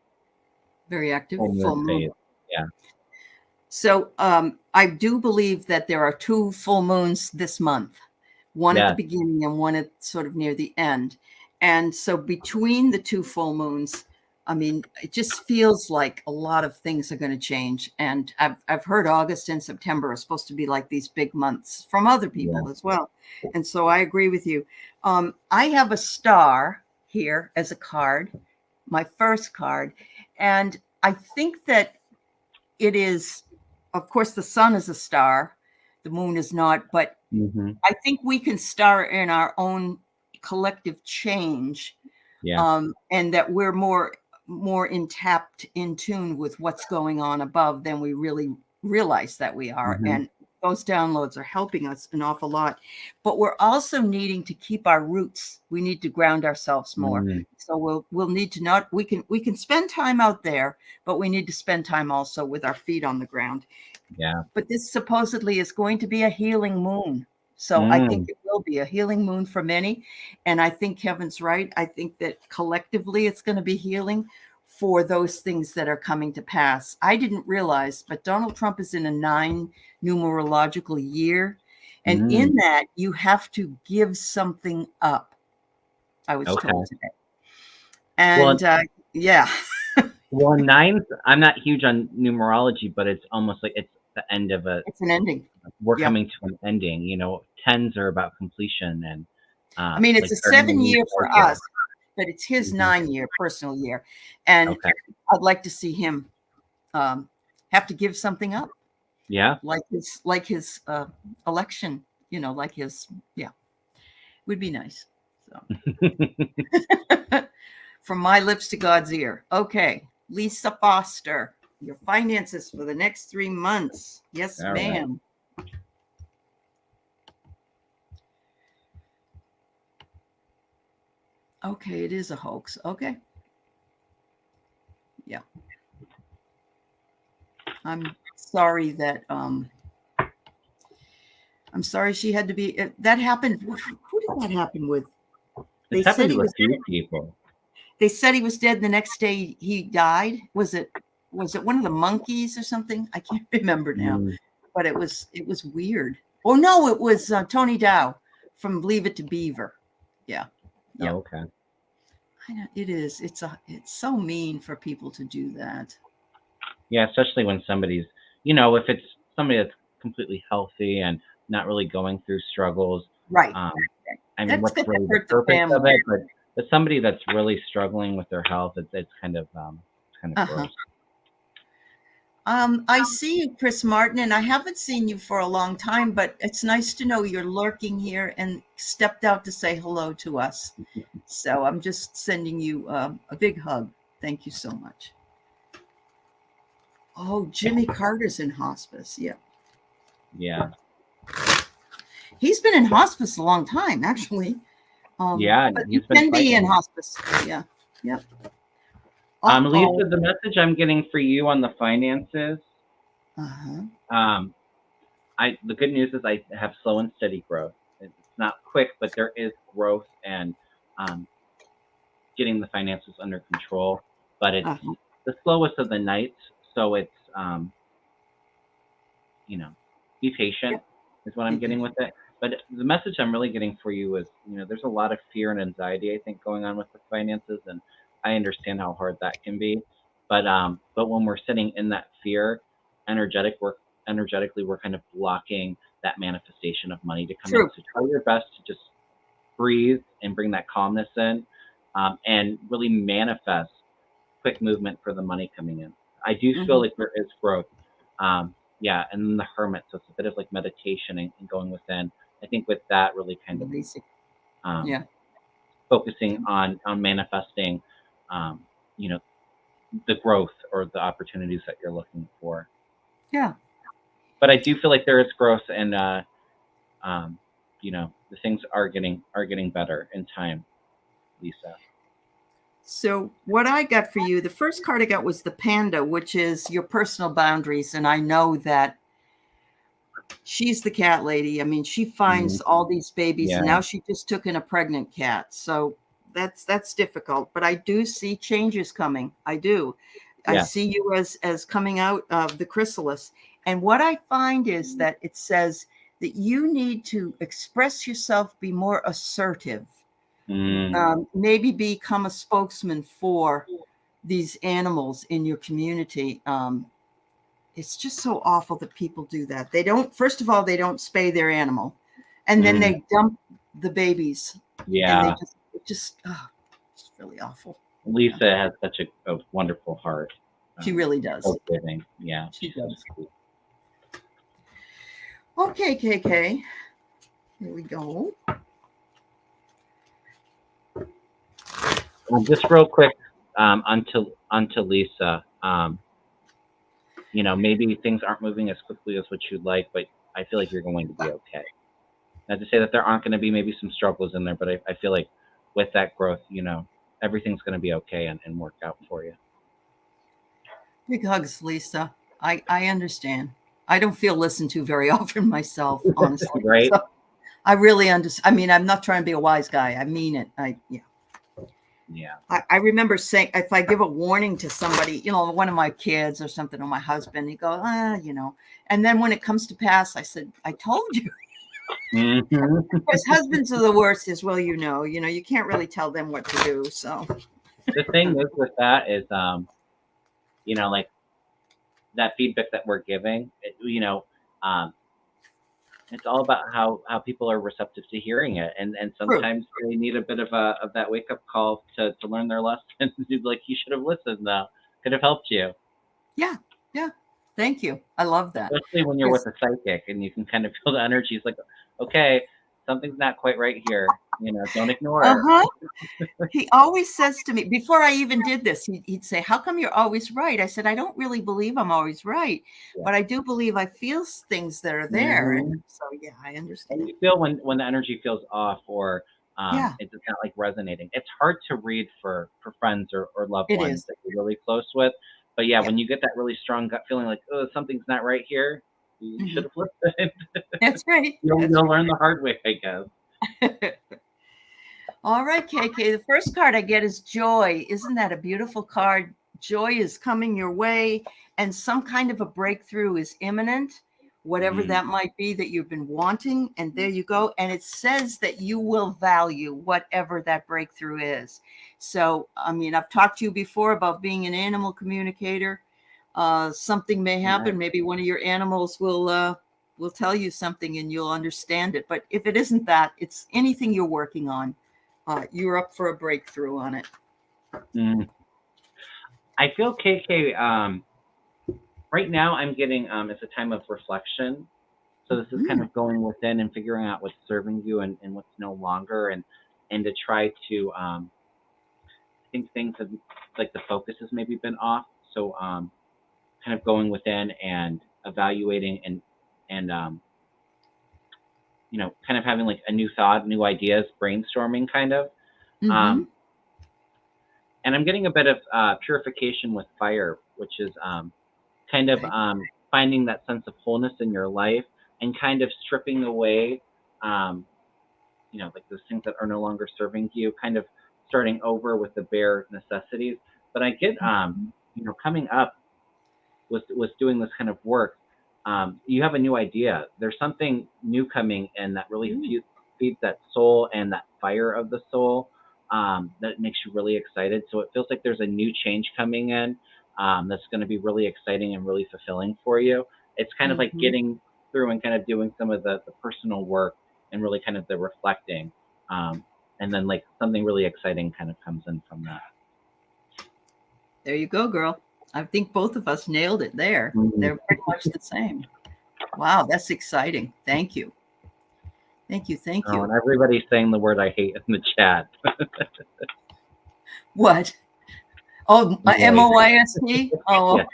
A: Very active
B: full
A: full
B: moon
A: moon.
B: phase. Yeah.
A: So I do believe that there are two full moons this month, one at the
B: Yes.
A: beginning and one at sort of near the end. And so between the two full moons, I mean, it just feels like a lot of things are going to change. And I've heard August and September are supposed to be like these big months from other
B: Yeah.
A: people as well. And so I agree with you. I have a star here as a card, my first card. And I think that it is, of course, the sun is a star, the moon is not, but
B: Hmm.
A: I think we can star in our own collective change,
B: Yeah.
A: and that we're more in tune with what's going on above than we really realize that we are.
B: Hmm.
A: And those downloads are helping us an awful lot. But we're also needing to keep our roots. We need to ground ourselves more.
B: Mm.
A: So we'll need to not we can spend time out there, but we need to spend time also with our feet on the ground.
B: Yeah.
A: But this supposedly is going to be a healing moon. So I think
B: Mm.
A: it will be a healing moon for many. And I think Kevin's right. I think that collectively it's going to be healing for those things that are coming to pass. I didn't realize, but Donald Trump is in a 9 numerological year. And in
B: Mm.
A: that, you have to give something up, I was told
B: Okay.
A: today.
B: Well,
A: And yeah,
B: nines. I'm not huge on numerology, but it's almost like it's the end of a.
A: it's an ending.
B: We're
A: Yeah.
B: coming to an ending. Tens are about completion and
A: I mean, it's
B: like
A: a
B: starting a
A: seven
B: new
A: year
B: start
A: for
B: here.
A: us, but it's his
B: Hmm.
A: 9 year personal year. And
B: Okay.
A: I'd like to see him um, have to give something up,
B: Yeah.
A: like his election, like his, yeah, would be nice. So from my lips to God's ear. Okay, Lisa Foster, your finances for the next 3 months. Yes,
B: All right.
A: ma'am. Okay, it is a hoax. Okay. Yeah. I'm sorry that I'm sorry she had to be. That happened. Who did that happen with? They
B: It's
A: said
B: happened
A: he
B: to a
A: was.
B: few people.
A: They said he was dead. The next day he died. Was it one of the monkeys or something? I can't remember now.
B: Mm.
A: But it was weird. Oh no, it was Tony Dow from Leave It to Beaver. Yeah, yeah.
B: Oh, okay.
A: I know, it is. It's so mean for people to do that.
B: Yeah, especially when somebody's, if it's somebody that's completely healthy and not really going through struggles.
A: Right.
B: Um,
A: Right.
B: I mean,
A: That's
B: what's
A: going to
B: really the
A: hurt the
B: purpose of
A: family.
B: it? But somebody that's really struggling with their health, it's kind of
A: Uh huh.
B: gross.
A: I see you, Chris Martin, and I haven't seen you for a long time, but it's nice to know you're lurking here and stepped out to say hello to us. So I'm just sending you a big hug. Thank you so much. Oh, Jimmy Carter's in hospice. Yeah.
B: Yeah.
A: He's been in hospice a long time, actually.
B: Yeah,
A: But you
B: he's been
A: can be in
B: fighting.
A: hospice. Yeah. Yep. Uh-oh.
B: Lisa, the message I'm getting for you on the finances,
A: Uh-huh.
B: the good news is I have slow and steady growth. It's not quick, but there is growth and um, getting the finances under control. But it's
A: Uh-huh.
B: the slowest of the nights, so it's um, you know, be patient
A: Yep.
B: is what I'm
A: Be
B: getting with
A: patient.
B: it. But the message I'm really getting for you is, there's a lot of fear and anxiety I think going on with the finances, and I understand how hard that can be. But when we're sitting in that fear, energetically we're kind of blocking that manifestation of money to come in.
A: True.
B: So try your best to just breathe and bring that calmness in, and really manifest quick movement for the money coming in. I do feel
A: Mm-hmm.
B: like there is growth. Yeah, and then the hermit, so it's a bit of like meditation and going within. I think with that, really kind of
A: Releasing.
B: um,
A: Yeah.
B: focusing on manifesting, um, you know, the growth or the opportunities that you're looking for.
A: Yeah.
B: But I do feel like there is growth, and um, the things are getting better in time, Lisa.
A: So what I got for you, the first card I got was the panda, which is your personal boundaries. And I know that she's the cat lady. I mean, she
B: Mhm.
A: finds all these babies, and
B: Yeah,
A: now she just took in a pregnant cat. So that's difficult. But I do see changes coming. I do. I
B: yeah.
A: see you as coming out of the chrysalis. And what I find is that it says that you need to express yourself, be more assertive,
B: Mm,
A: maybe become a spokesman for these animals in your community. It's just so awful that people do that. They don't, first of all, they don't spay their animal, and then
B: mm,
A: they dump the babies, and they
B: yeah.
A: it's really awful. Yeah,
B: Lisa has such a wonderful heart.
A: she really
B: She's
A: does.
B: so giving. Yeah,
A: She
B: she's so
A: does.
B: sweet.
A: Okay, KK, here we go.
B: Just real quick, onto Lisa. Maybe things aren't moving as quickly as what you'd like, but I feel like you're going to be okay. Not to say that there aren't going to be maybe some struggles in there, but I feel like with that growth, everything's going to be okay and work out for you.
A: Big hugs, Lisa. I understand. I don't feel listened to very often myself, honestly.
B: Right?
A: So I really understand. I mean, I'm not trying to be a wise guy. I mean it. Yeah.
B: Yeah.
A: I remember saying, if I give a warning to somebody, one of my kids or something, or my husband, he goes, and then when it comes to pass, I said, I told you.
B: Hmm.
A: Of course, husbands are the worst as well. You can't really tell them what to do. So,
B: The thing is with that is, like that feedback that we're giving, um, it's all about how people are receptive to hearing it, and
A: true.
B: sometimes they need a bit of that wake up call to learn their lesson. Like, you should have listened, though. Could have helped you,
A: Yeah. Yeah. Thank you. I love that.
B: especially when you're with a psychic and you can kind of feel the energy. It's like, okay, something's not quite right here. Don't ignore
A: Uh
B: it.
A: huh. He always says to me, before I even did this, he'd say, "How come you're always right?" I said, "I don't really believe I'm always right,
B: Yeah.
A: but I do believe I feel things that are there." And
B: Hmm.
A: so, yeah, I
B: And
A: understand.
B: you feel when the energy feels off, or
A: Yeah,
B: it's just not like resonating. It's hard to read for friends or loved
A: it
B: ones
A: is.
B: that you're really close with. But yeah,
A: Yeah.
B: when you get that really strong gut feeling like, oh, something's not right here, you should
A: Hmm.
B: have listened.
A: That's right.
B: you'll,
A: That's
B: you'll learn the hard way, I guess.
A: right. All right, KK. The first card I get is joy. Isn't that a beautiful card? Joy is coming your way, and some kind of a breakthrough is imminent, whatever
B: Mm,
A: that might be that you've been wanting. And there you go. And it says that you will value whatever that breakthrough is. So, I mean, I've talked to you before about being an animal communicator. Something may
B: yeah.
A: happen. Maybe one of your animals will tell you something and you'll understand it. But if it isn't that, it's anything you're working on. You're up for a breakthrough on it.
B: Mm. I feel KK. Right now, I'm getting it's a time of reflection. So this is kind
A: Mhm.
B: of going within and figuring out what's serving you and what's no longer, and to try to I think things have, like, the focus has maybe been off. So kind of going within and evaluating and kind of having like a new thought, new ideas, brainstorming kind of.
A: Mm-hmm.
B: Um, and I'm getting a bit of purification with fire, which is kind of
A: Okay.
B: finding that sense of wholeness in your life and kind of stripping away, um, like those things that are no longer serving you, kind of starting over with the bare necessities. But I get, coming up was doing this kind of work. You have a new idea. There's something new coming in that really feeds that soul and that fire of the soul, that makes you really excited. So it feels like there's a new change coming in, that's going to be really exciting and really fulfilling for you. It's kind of like
A: Mm-hmm.
B: getting through and kind of doing some of the personal work and really kind of the reflecting. And then like something really exciting kind of comes in from that.
A: There you go, girl. I think both of us nailed it there.
B: Mhm.
A: They're pretty much the same. Wow, that's exciting. Thank you. Thank you. Thank
B: Oh,
A: you.
B: and everybody's saying the word I hate in the chat.
A: What? Oh,
B: Moist.
A: MOIST? Oh,
B: Yeah,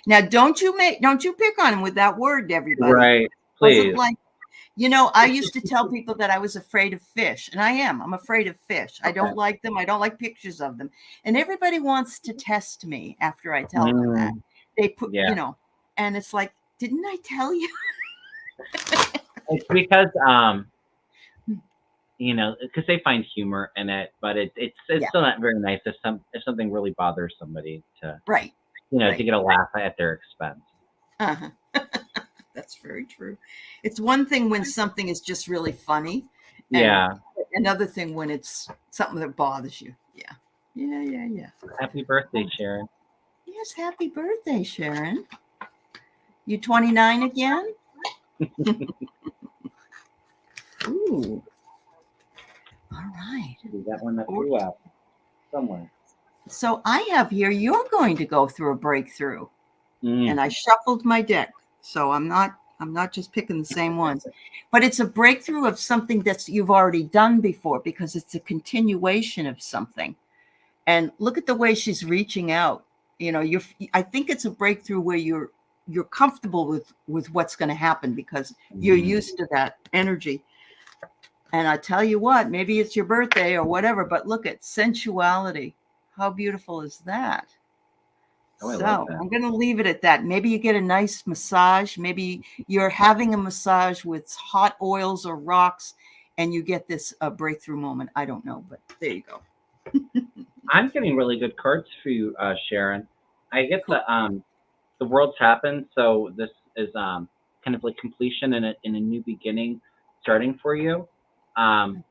A: now don't you pick on him with that word, everybody.
B: right.
A: Wasn't
B: Please.
A: like, I used to tell people that I was afraid of fish, and I am. I'm afraid of fish. I
B: Okay.
A: don't like them. I don't like pictures of them. And everybody wants to test me after I tell them that.
B: Mm,
A: They put,
B: yeah.
A: and it's like, didn't I tell you?
B: It's because because they find humor in it, but it's
A: Yeah,
B: still not very nice if something really bothers somebody to
A: right,
B: to
A: right.
B: get a laugh at their expense.
A: Uh-huh. That's very true. It's one thing when something is just really funny, and
B: Yeah.
A: another thing when it's something that bothers you. Yeah. Yeah, yeah, yeah.
B: Happy birthday, Sharon.
A: Yes, happy birthday, Sharon. You 29 again? Ooh. All right.
B: We got one that flew out somewhere.
A: So I have here, you're going to go through a breakthrough.
B: Mm.
A: And I shuffled my deck. So I'm not just picking the same ones. But it's a breakthrough of something that you've already done before because it's a continuation of something. And look at the way she's reaching out. I think it's a breakthrough where you're comfortable with what's going to happen because you're used to that energy. And I tell you what, maybe it's your birthday or whatever, but look at sensuality. How beautiful is that?
B: Oh, I
A: So
B: love that.
A: I'm going to leave it at that. Maybe you get a nice massage. Maybe you're having a massage with hot oils or rocks and you get this breakthrough moment. I don't know, but there you go.
B: I'm getting really good cards for you, Sharon. I get
A: Cool.
B: the world's happened, so this is kind of like completion and in a new beginning starting for you. Um,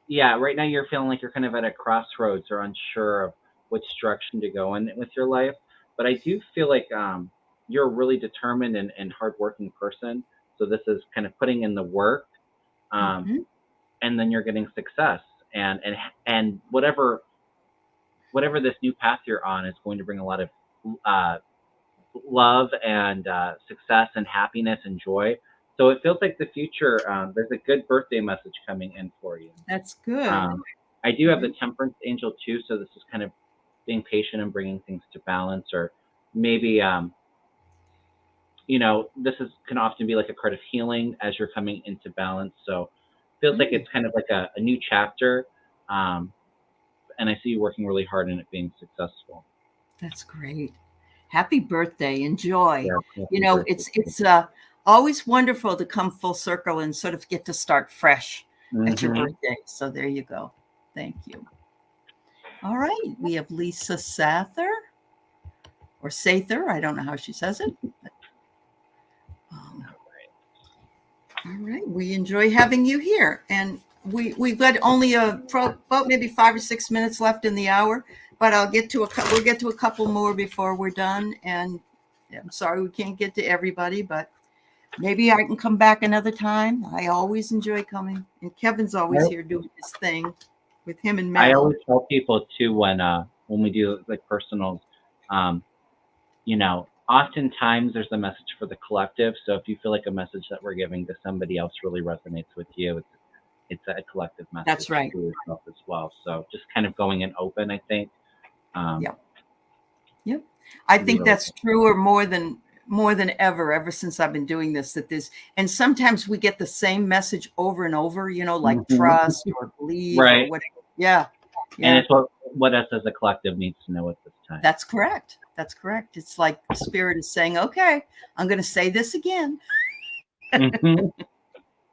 B: yeah, right now you're feeling like you're kind of at a crossroads or unsure of which direction to go in with your life. But I do feel like you're a really determined and hardworking person. So this is kind of putting in the work, um,
A: Mhm.
B: and then you're getting success, and whatever this new path you're on is going to bring a lot of uh, love and success and happiness and joy. So it feels like the future. There's a good birthday message coming in for you.
A: That's good.
B: I do have the Temperance Angel too, so this is kind of being patient and bringing things to balance, or maybe this is can often be like a card of healing as you're coming into balance. So it feels like
A: Mm,
B: it's kind of like a new chapter, um, and I see you working really hard in it being successful.
A: that's great. Happy birthday. Enjoy.
B: Yeah, happy birthday.
A: It's always wonderful to come full circle and sort of get to start fresh at your
B: Hmm.
A: birthday. So there you go. Thank you. All right. We have Lisa Sather or Sather. I don't know how she says it. All right. We enjoy having you here. And we've got only about maybe 5 or 6 minutes left in the hour, but we'll get to a couple more before we're done. And I'm sorry we can't get to everybody, but maybe I can come back another time. I always enjoy coming. And Kevin's always here doing his thing with him and
B: I
A: Mel.
B: always tell people too when we do like personals, um, oftentimes there's a message for the collective. So if you feel like a message that we're giving to somebody else really resonates with you, it's a collective message
A: That's right.
B: to yourself as well. So just kind of going in open, I think. Um,
A: Yep. Yep. I
B: to be
A: think
B: really
A: that's truer more than ever since I've been doing this, that there's, and sometimes we get the same message over and over, you know, like
B: Mhm.
A: trust or believe or
B: Right.
A: whatever. Yeah.
B: And
A: Yeah.
B: it's what us as a collective needs to know at this time.
A: That's correct. That's correct. It's like spirit is saying, okay, I'm going to say this again.
B: Mhm.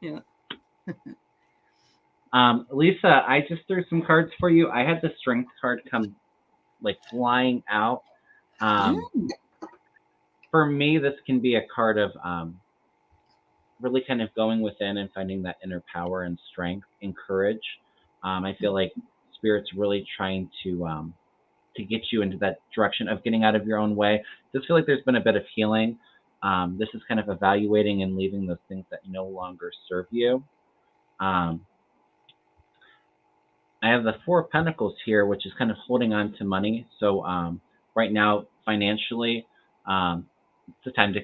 A: Yeah.
B: Lisa, I just threw some cards for you. I had the strength card come like flying out. Um,
A: Mm,
B: for me, this can be a card of really kind of going within and finding that inner power and strength and courage. I feel like spirit's really trying to get you into that direction of getting out of your own way. I just feel like there's been a bit of healing. This is kind of evaluating and leaving those things that no longer serve you. Um, I have the Four of Pentacles here, which is kind of holding on to money. So right now, financially, it's the time to,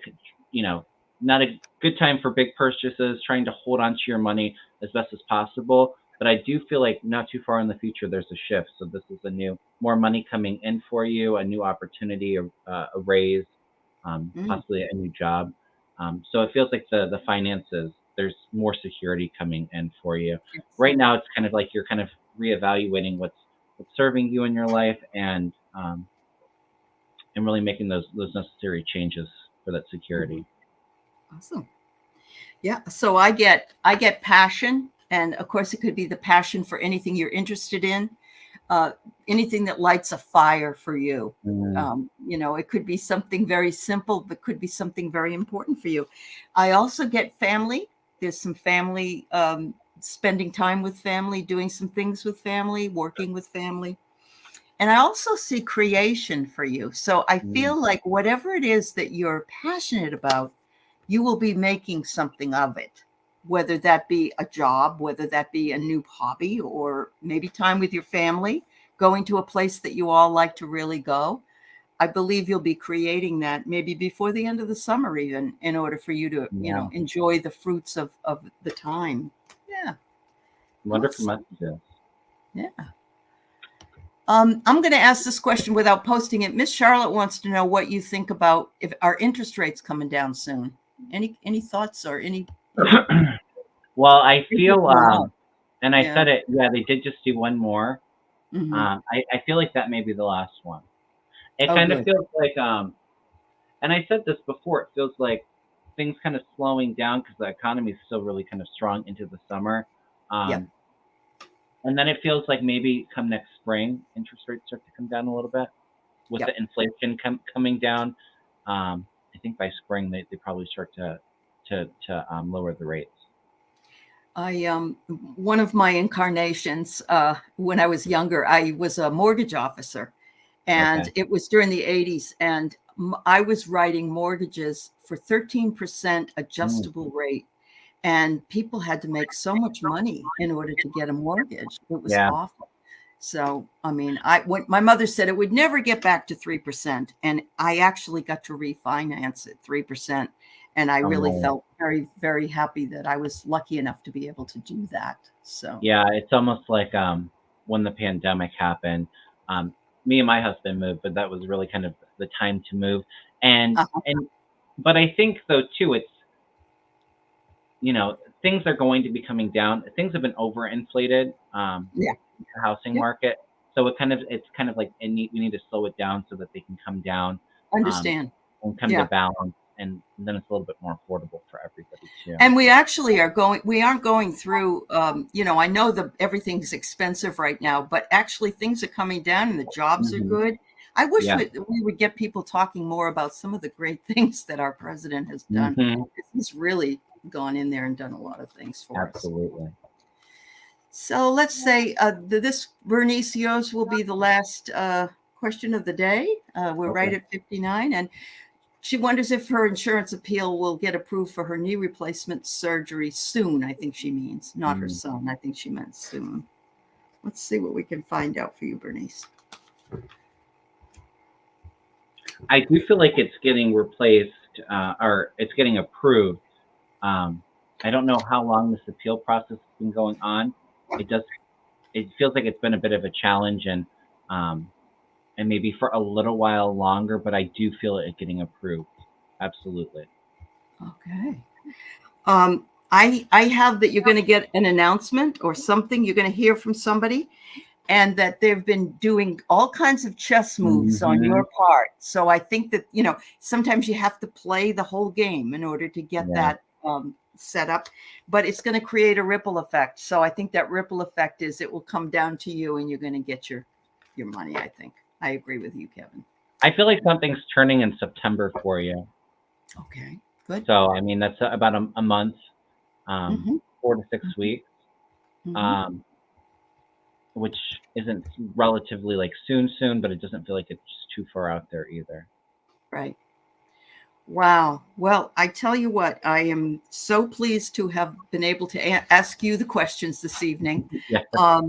B: you know, not a good time for big purchases, trying to hold on to your money as best as possible. But I do feel like not too far in the future, there's a shift. So this is more money coming in for you, a new opportunity, a raise,
A: mm.
B: possibly a new job. So it feels like the finances, there's more security coming in for you. Right
A: Excellent.
B: now, it's kind of like you're kind of reevaluating what's serving you in your life, and really making those necessary changes for that
A: Mhm.
B: security.
A: Awesome. Yeah. So I get passion, and of course, it could be the passion for anything you're interested in, uh, anything that lights a fire for you.
B: Mm,
A: You know, it could be something very simple, but could be something very important for you. I also get family. There's some family, spending time with family, doing some things with family, working with family. And I also see creation for you. So I
B: mm,
A: feel like whatever it is that you're passionate about, you will be making something of it, whether that be a job, whether that be a new hobby, or maybe time with your family, going to a place that you all like to really go. I believe you'll be creating that maybe before the end of the summer, even in order for you to, you
B: yeah,
A: know, enjoy the fruits of the time. Yeah.
B: wonderful
A: Awesome.
B: messages.
A: Yeah. I'm going to ask this question without posting it. Miss Charlotte wants to know what you think about if our interest rates coming down soon. Any thoughts or any
B: Well, I
A: they've been
B: feel,
A: going up?
B: and I
A: Yeah.
B: said it. Yeah, they did just do one more.
A: Hmm.
B: I feel like that may be the last one. It
A: Oh,
B: kind of
A: good.
B: feels like, and I said this before. It feels like things kind of slowing down because the economy is still really kind of strong into the summer.
A: Yep.
B: Um, and then it feels like maybe come next spring, interest rates start to come down a little bit with the
A: Yep.
B: inflation coming down. I think by spring they probably start to lower the rates.
A: I one of my incarnations, when I was younger, I was a mortgage officer, and
B: Okay.
A: it was during the 80s, and I was writing mortgages for 13%
B: Mm,
A: adjustable rate, and people had to make so much money in order to get a mortgage. It was
B: yeah.
A: awful. So, I mean, when my mother said it would never get back to 3%, and I actually got to refinance at 3%. And I really
B: Oh,
A: felt very, very happy that I was lucky enough to be able to do that. So,
B: yeah. It's almost like when the pandemic happened, um, me and my husband moved, but that was really kind of the time to move. And
A: uh-huh.
B: and but I think though too, it's things are going to be coming down. Things have been overinflated,
A: Yeah,
B: the housing
A: yeah,
B: market. So it's kind of like we need to slow it down so that they can come down, um,
A: understand.
B: and come to
A: Yeah.
B: balance, and then it's a little bit more affordable for everybody too.
A: And we actually we aren't going through, you know, I know that everything's expensive right now, but actually things are coming down and the jobs are
B: Hmm.
A: good. I wish
B: Yeah.
A: we would get people talking more about some of the great things that our president has done.
B: Hmm.
A: He's really gone in there and done a lot of things for us.
B: Absolutely.
A: So let's say this Bernice, yours will be the last question of the day. We're right
B: Okay.
A: at 59, and she wonders if her insurance appeal will get approved for her knee replacement surgery soon. I think she means, not her
B: Mm.
A: son. I think she meant soon. Let's see what we can find out for you, Bernice.
B: I do feel like it's getting replaced, or it's getting approved. Um, I don't know how long this appeal process has been going on. It does. It feels like it's been a bit of a challenge, um, and maybe for a little while longer, but I do feel it getting approved. Absolutely.
A: Okay. I have that you're going to get an announcement or something. You're going to hear from somebody, and that they've been doing all kinds of chess moves on
B: Hmm.
A: your part. So I think that, sometimes you have to play the whole game in order to get
B: Yeah.
A: that set up, but it's going to create a ripple effect. So I think that ripple effect is it will come down to you and you're going to get your money, I think. I agree with you, Kevin.
B: I feel like something's turning in September for you.
A: Okay, good.
B: So, I mean, that's about a month,
A: Mm-hmm,
B: 4 to 6
A: mm-hmm,
B: weeks,
A: mm-hmm.
B: um, which isn't relatively like soon, but it doesn't feel like it's too far out there either.
A: Right. Wow. Well, I tell you what, I am so pleased to have been able to ask you the questions this evening.
B: Yeah.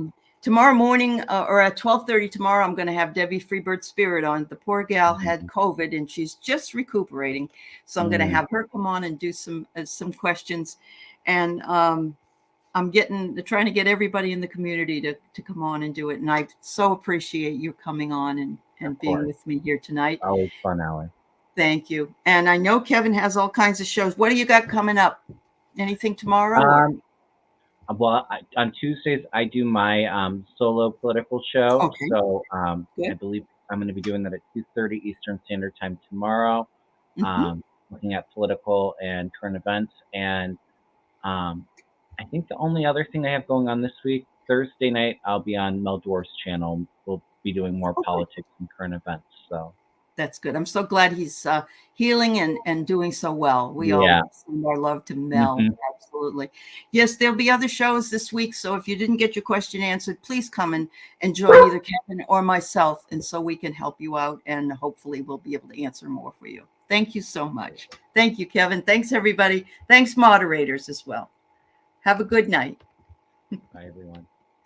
A: Tomorrow morning, or at 12:30 tomorrow, I'm going to have Debbie Freebird Spirit on. The poor gal had COVID and she's just recuperating. So I'm going to have her come on and do some questions. And I'm trying to get everybody in the community to come on and do it. And I so appreciate you coming on and
B: Of
A: being
B: course.
A: with me here tonight.
B: Always fun, Allie.
A: Thank you. And I know Kevin has all kinds of shows. What do you got coming up? Anything tomorrow?
B: Well, on Tuesdays I do my solo political show.
A: Okay.
B: So I
A: Good.
B: believe I'm going to be doing that at 2:30 Eastern Standard Time tomorrow.
A: Mhm.
B: Looking at political and current events, and I think the only other thing I have going on this week, Thursday night, I'll be on Mel Dwar's channel. We'll be doing more
A: Okay.
B: politics and current events. So
A: That's good. I'm so glad he's healing and doing so well. We
B: yeah.
A: all send our love to Mel.
B: Mhm.
A: Absolutely. Yes, there'll be other shows this week. So if you didn't get your question answered, please come and join either Kevin or myself. And so we can help you out, and hopefully we'll be able to answer more for you. Thank you so much. Thank you, Kevin. Thanks, everybody. Thanks, moderators, as well. Have a good night.
B: Bye, everyone.